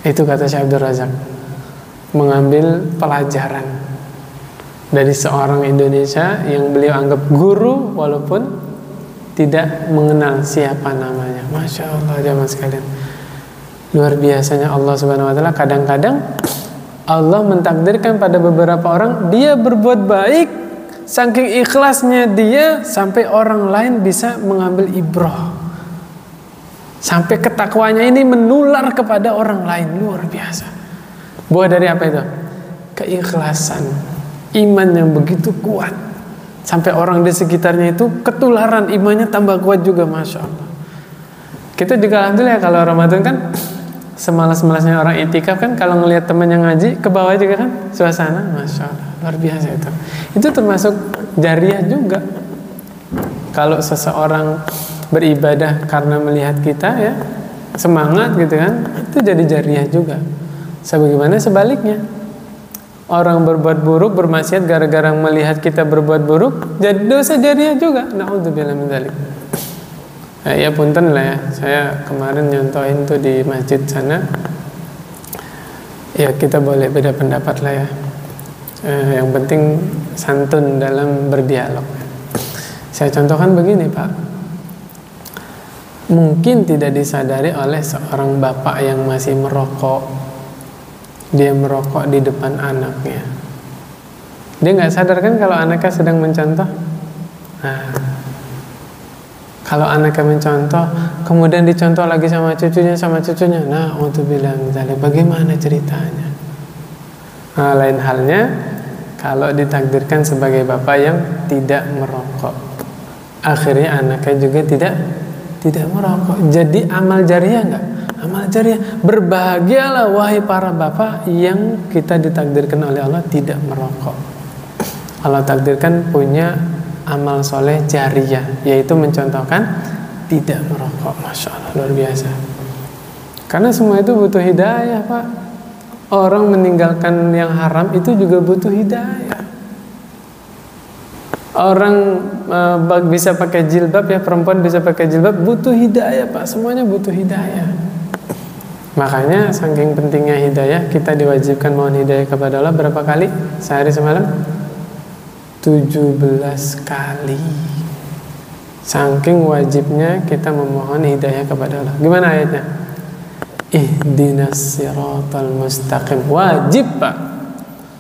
Itu kata Syekh Abdul Razak. Mengambil pelajaran dari seorang Indonesia yang beliau anggap guru walaupun tidak mengenal siapa namanya. Masya Allah jamaah sekalian. Luar biasanya Allah Subhanahu wa taala. Kadang-kadang Allah mentakdirkan pada beberapa orang dia berbuat baik, saking ikhlasnya dia sampai orang lain bisa mengambil ibrah. Sampai ketakwanya ini menular kepada orang lain. Luar biasa. Buah dari apa itu? Keikhlasan, iman yang begitu kuat. Sampai orang di sekitarnya itu ketularan imannya tambah kuat juga. Masya Allah. Kita juga alhamdulillah kalau Ramadan kan semalas-malasnya orang itikaf kan, kalau ngelihat teman yang ngaji ke bawah juga kan suasana, Masya Allah, luar biasa itu. Itu termasuk jariah juga. Kalau seseorang beribadah karena melihat kita ya semangat gitu kan, itu jadi jariah juga. Sebagaimana sebaliknya, orang berbuat buruk, bermaksiat gara-gara melihat kita berbuat buruk, jadi dosa jariah juga. Na'udzubillah min dzalik. Ya punten lah ya, saya kemarin nyontohin tuh di masjid sana. Ya kita boleh beda pendapat lah ya. Yang penting santun dalam berdialog. Saya contohkan begini Pak. Mungkin tidak disadari oleh seorang bapak yang masih merokok. Dia merokok di depan anaknya. Dia nggak sadar kan kalau anaknya sedang mencontoh. Nah, kalau anaknya mencontoh, kemudian dicontoh lagi sama cucunya, nah, untuk bilang misalnya, bagaimana ceritanya? Nah, lain halnya kalau ditakdirkan sebagai bapak yang tidak merokok, akhirnya anaknya juga tidak merokok. Jadi amal jariah enggak? Amal jariah. Berbahagialah wahai para bapak yang kita ditakdirkan oleh Allah tidak merokok. Allah takdirkan punya amal soleh jariah, yaitu mencontohkan tidak merokok. Masya Allah, luar biasa. Karena semua itu butuh hidayah Pak. Orang meninggalkan yang haram itu juga butuh hidayah. Orang bisa pakai jilbab ya, perempuan bisa pakai jilbab, butuh hidayah Pak. Semuanya butuh hidayah. Makanya saking pentingnya hidayah, kita diwajibkan mohon hidayah kepada Allah berapa kali sehari semalam? 17 kali. Saking wajibnya kita memohon hidayah kepada Allah. Gimana ayatnya? Ihdinas siratal mustaqim. Wajib Pak.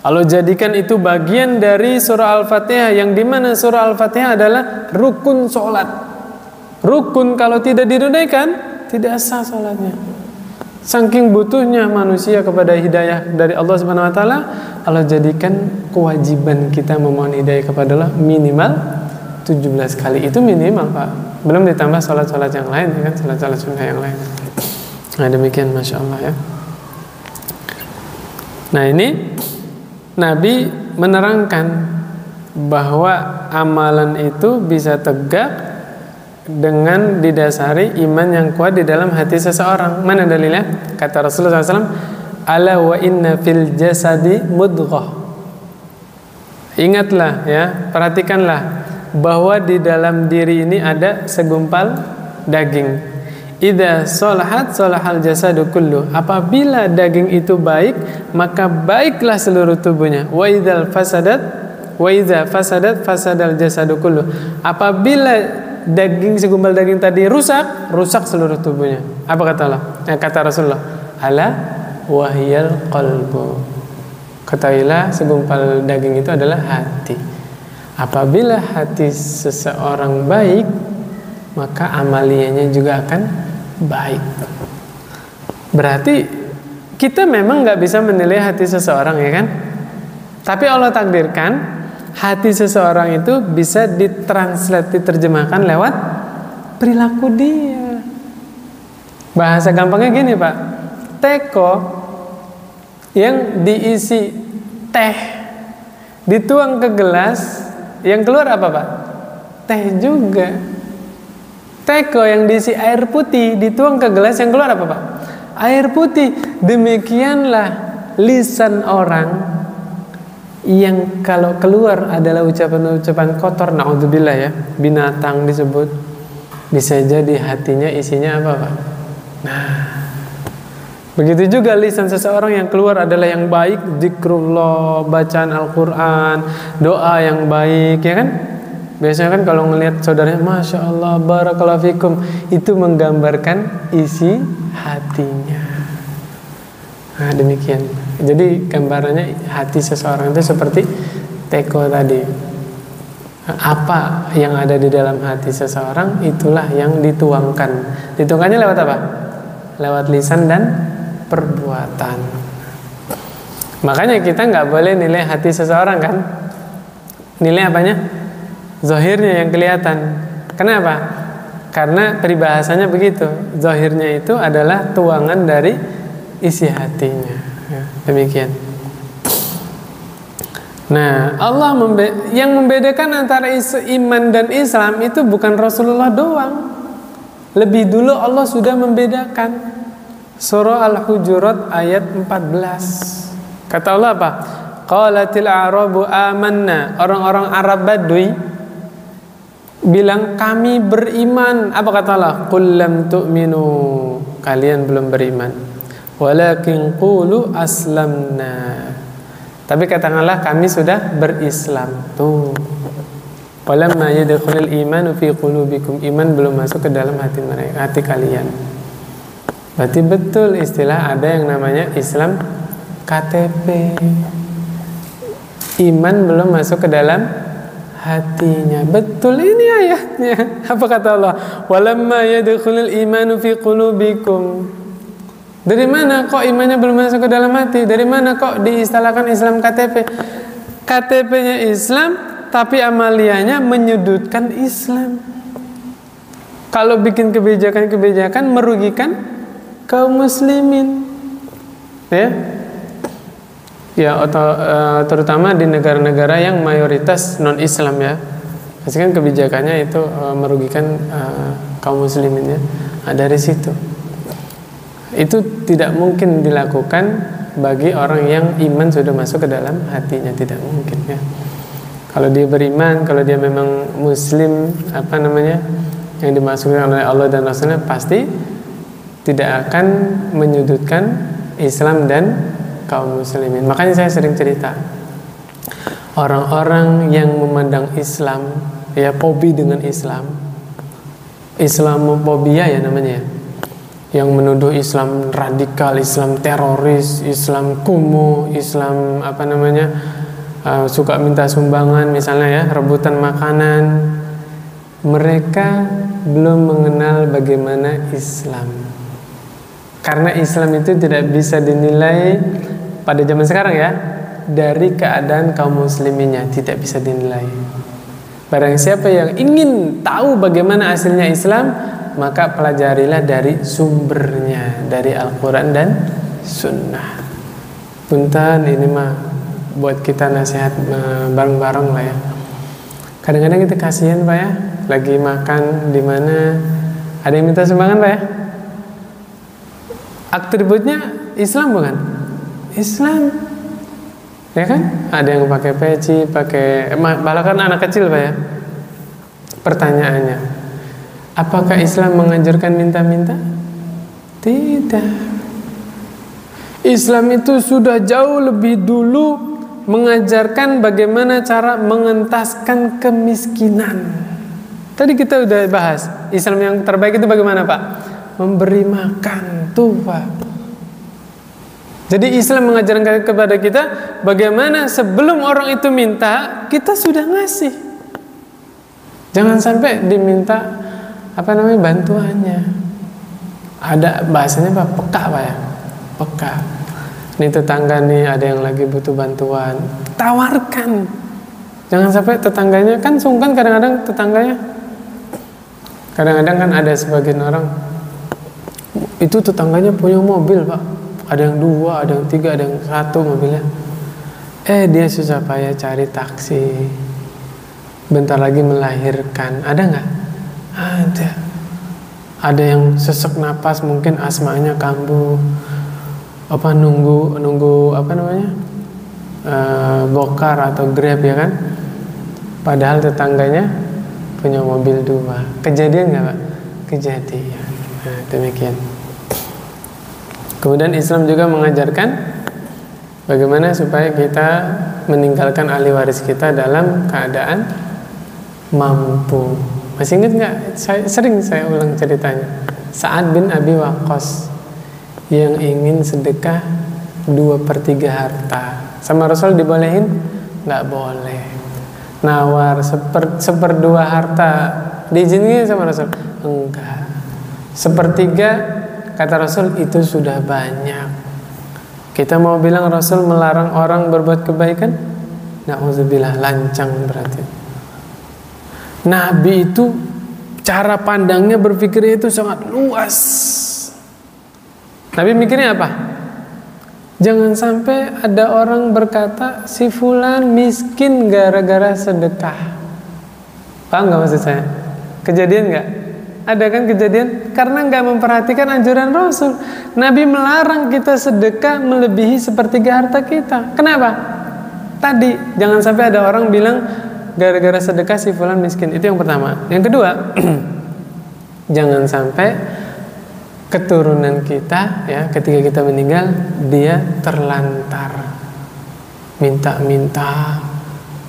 Allah jadikan itu bagian dari surah Al-Fatihah, yang dimana surah Al-Fatihah adalah rukun sholat. Rukun kalau tidak ditunaikan tidak sah sholatnya. Saking butuhnya manusia kepada hidayah dari Allah Subhanahu wa taala, Allah jadikan kewajiban kita memohon hidayah kepada Allah minimal 17 kali. Itu minimal Pak. Belum ditambah salat-salat yang lain kan, salat-salat sunnah yang lain. Nah, demikian Masya Allah ya. Nah, ini Nabi menerangkan bahwa amalan itu bisa tegak dengan didasari iman yang kuat di dalam hati seseorang. Mana dalilnya? Kata Rasulullah SAW, ala wa inna fil jasadi mudghah. Ingatlah ya, perhatikanlah bahwa di dalam diri ini ada segumpal daging. Idza salahat salahal jasadu kullu. Apabila daging itu baik, maka baiklah seluruh tubuhnya. Wa idzal fasadat wa idza fasadat fasadal jasadu kullu. Apabila segumpal daging tadi rusak seluruh tubuhnya. Apa kata Allah? Kata Rasulullah, ala wahyal qalbu. Ketahuilah segumpal daging itu adalah hati. Apabila hati seseorang baik, maka amaliyahnya juga akan baik. Berarti kita memang nggak bisa menilai hati seseorang ya kan? Tapi Allah takdirkan hati seseorang itu bisa ditranslate, diterjemahkan lewat perilaku dia. Bahasa gampangnya gini Pak, teko yang diisi teh dituang ke gelas, yang keluar apa Pak? Teh juga. Teko yang diisi air putih dituang ke gelas, yang keluar apa Pak? Air putih. Demikianlah lisan orang yang kalau keluar adalah ucapan-ucapan kotor, naudzubillah ya, binatang disebut, bisa jadi hatinya isinya apa Pak? Nah, begitu juga lisan seseorang yang keluar adalah yang baik, zikrullah, bacaan Al-Quran, doa yang baik, ya kan? Biasanya kan kalau ngelihat saudaranya, Masya Allah, barakallahu fikum, itu menggambarkan isi hatinya. Nah demikian. Jadi gambarannya hati seseorang itu seperti teko tadi. Apa yang ada di dalam hati seseorang, itulah yang dituangkan. Dituangkannya lewat apa? Lewat lisan dan perbuatan. Makanya kita nggak boleh nilai hati seseorang kan? Nilai apanya? Zahirnya yang kelihatan. Kenapa? Karena peribahasanya begitu. Zahirnya itu adalah tuangan dari isi hatinya. Ya, demikian. Nah, Allah yang membedakan antara iman dan Islam itu bukan Rasulullah doang. Lebih dulu Allah sudah membedakan. Surah Al-Hujurat ayat 14. Kata Allah apa? Qalatil a'rabu amanna. Orang-orang Arab Badui bilang kami beriman. Apa kata Allah? Qul lam tu'minu. Kalian belum beriman. Walakin qulu aslamna. Tapi katakanlah kami sudah berislam. Tuh. Walamma yadkhulul imanu fi qulubikum. Iman belum masuk ke dalam hati mereka, hati kalian. Berarti betul istilah ada yang namanya Islam KTP. Iman belum masuk ke dalam hatinya. Betul ini ayatnya. Apa kata Allah? Walamma yadkhulul imanu fi qulubikum. Dari mana kok imannya belum masuk ke dalam hati? Dari mana kok diistilahkan Islam KTP? KTP-nya Islam, tapi amaliannya menyudutkan Islam. Kalau bikin kebijakan-kebijakan merugikan kaum muslimin, ya, terutama di negara-negara yang mayoritas non-Islam ya. Pasti kan kebijakannya itu merugikan kaum muslimin ya. Nah, dari situ. Itu tidak mungkin dilakukan bagi orang yang iman sudah masuk ke dalam hatinya, tidak mungkin ya. Kalau dia beriman, kalau dia memang muslim, yang dimasukkan oleh Allah dan Rasulnya, pasti tidak akan menyudutkan Islam dan kaum muslimin. Makanya saya sering cerita, orang-orang yang memandang Islam, ya fobi dengan Islam, Islamofobia ya namanya ya, yang menuduh Islam radikal, Islam teroris, Islam kumuh, Islam suka minta sumbangan misalnya ya, rebutan makanan. Mereka belum mengenal bagaimana Islam. Karena Islam itu tidak bisa dinilai pada zaman sekarang ya, dari keadaan kaum musliminnya, tidak bisa dinilai. Barang siapa yang ingin tahu bagaimana hasilnya Islam, maka pelajarilah dari sumbernya, dari Al-Quran dan Sunnah. Punten ini mah buat kita nasihat bareng-bareng lah ya. Kadang-kadang kita kasihan Pak ya, lagi makan di mana ada yang minta sumbangan Pak ya. Atributnya Islam bukan? Islam, ya kan? Ada yang pakai peci, bahkan anak kecil Pak ya. Pertanyaannya, apakah Islam menganjurkan minta-minta? Tidak. Islam itu sudah jauh lebih dulu mengajarkan bagaimana cara mengentaskan kemiskinan. Tadi kita udah bahas, Islam yang terbaik itu bagaimana Pak? Memberi makan, tuh Pak. Jadi Islam mengajarkan kepada kita bagaimana sebelum orang itu minta, kita sudah ngasih. Jangan sampai diminta bantuannya. Ada bahasanya Pak, peka Pak ya, peka. Ini tetangga nih ada yang lagi butuh bantuan, tawarkan. Jangan sampai tetangganya, kan sungkan kadang-kadang tetangganya. Kadang-kadang kan ada sebagian orang Itu tetangganya punya mobil, Pak. Ada yang 2, ada yang 3, ada yang 1 mobilnya. Dia susah payah cari taksi. Bentar lagi melahirkan. Ada nggak? Ada. Ada yang sesek napas, mungkin asmanya kambuh. Nunggu apa namanya? Bokar atau Grab ya kan? Padahal tetangganya punya mobil 2. Kejadian nggak, Pak? Kejadian. Nah, demikian. Kemudian Islam juga mengajarkan bagaimana supaya kita meninggalkan ahli waris kita dalam keadaan mampu. Masih ingat nggak? Sering saya ulang ceritanya. Sa'ad bin Abi Waqqas yang ingin sedekah 2/3 harta, sama Rasul dibolehin? Nggak boleh. Nawar 1/2 harta, diizinkan sama Rasul? Enggak. 1/3 kata Rasul itu sudah banyak. Kita mau bilang Rasul melarang orang berbuat kebaikan? Na'udzubillah, lancang berarti. Nabi itu cara pandangnya, berpikirnya itu sangat luas. Nabi mikirnya apa? Jangan sampai ada orang berkata si fulan miskin gara-gara sedekah. Paham nggak maksud saya? Kejadian nggak? Ada kan kejadian? Karena nggak memperhatikan anjuran Rasul. Nabi melarang kita sedekah melebihi 1/3 harta kita. Kenapa? Tadi jangan sampai ada orang bilang gara-gara sedekah si fulan miskin. Itu yang pertama. Yang kedua, jangan sampai keturunan kita ya ketika kita meninggal dia terlantar, minta-minta,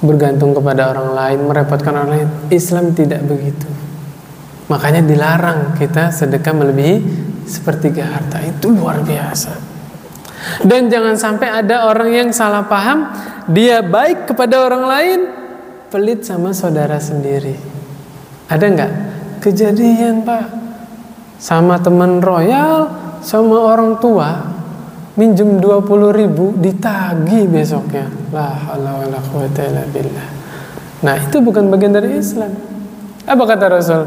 bergantung kepada orang lain, merepotkan orang lain. Islam tidak begitu. Makanya dilarang kita sedekah melebihi 1/3 harta. Itu luar biasa. Dan jangan sampai ada orang yang salah paham, dia baik kepada orang lain, pelit sama saudara sendiri. Ada nggak? Kejadian, Pak. Sama teman royal, sama orang tua, minjem 20.000 ditagih besoknya. La haula wala quwwata illa billah. Nah, itu bukan bagian dari Islam. Apa kata Rasul?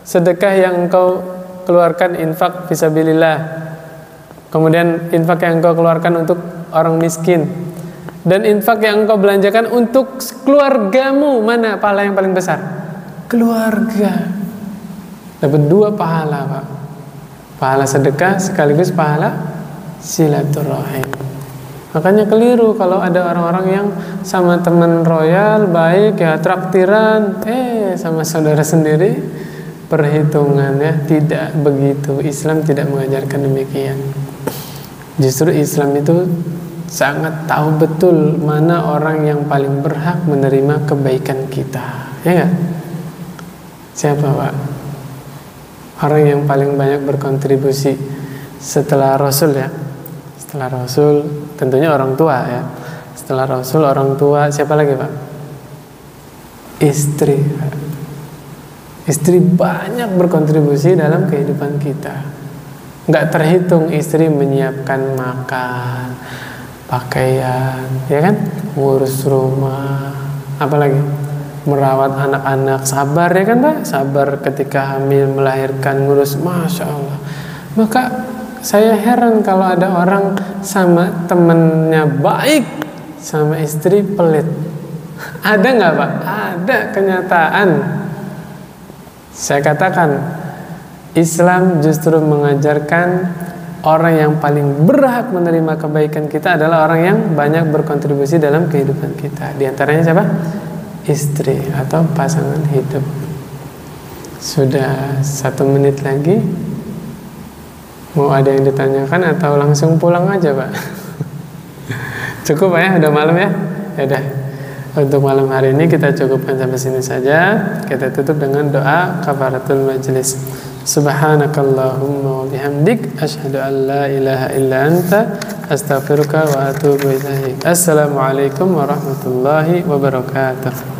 Sedekah yang engkau keluarkan infak fisabilillah, kemudian infak yang engkau keluarkan untuk orang miskin, dan infak yang engkau belanjakan untuk keluargamu, mana pahala yang paling besar? Keluarga. Dapat 2 pahala, Pak. Pahala sedekah sekaligus pahala silaturahim. Makanya keliru kalau ada orang-orang yang sama teman royal baik ya traktiran, sama saudara sendiri perhitungannya tidak begitu. Islam tidak mengajarkan demikian. Justru Islam itu sangat tahu betul mana orang yang paling berhak menerima kebaikan kita. Ya nggak? Siapa, Pak? Orang yang paling banyak berkontribusi setelah Rasul ya. Setelah Rasul tentunya orang tua ya. Setelah Rasul orang tua siapa lagi, Pak? Istri. Istri banyak berkontribusi dalam kehidupan kita. Nggak terhitung istri menyiapkan makan, pakaian, ya kan? Ngurus rumah, apalagi? Merawat anak-anak, sabar ya kan, Pak? Sabar ketika hamil, melahirkan, ngurus, Masya Allah. Maka saya heran kalau ada orang sama temennya baik, sama istri pelit. Ada nggak, Pak? Ada kenyataan. Saya katakan Islam justru mengajarkan orang yang paling berhak menerima kebaikan kita adalah orang yang banyak berkontribusi dalam kehidupan kita. Di antaranya siapa? Istri atau pasangan hidup. Sudah 1 menit lagi. Mau ada yang ditanyakan atau langsung pulang aja, Pak? Cukup, Pak ya? Udah malam ya? Ya udah. Untuk malam hari ini kita cukupkan sampai sini saja. Kita tutup dengan doa kafaratul majlis. Subhanakallahumma wa bihamdik asyhadu an la ilaha illa anta astaghfiruka wa atubu ilaik. Assalamualaikum warahmatullahi wabarakatuh.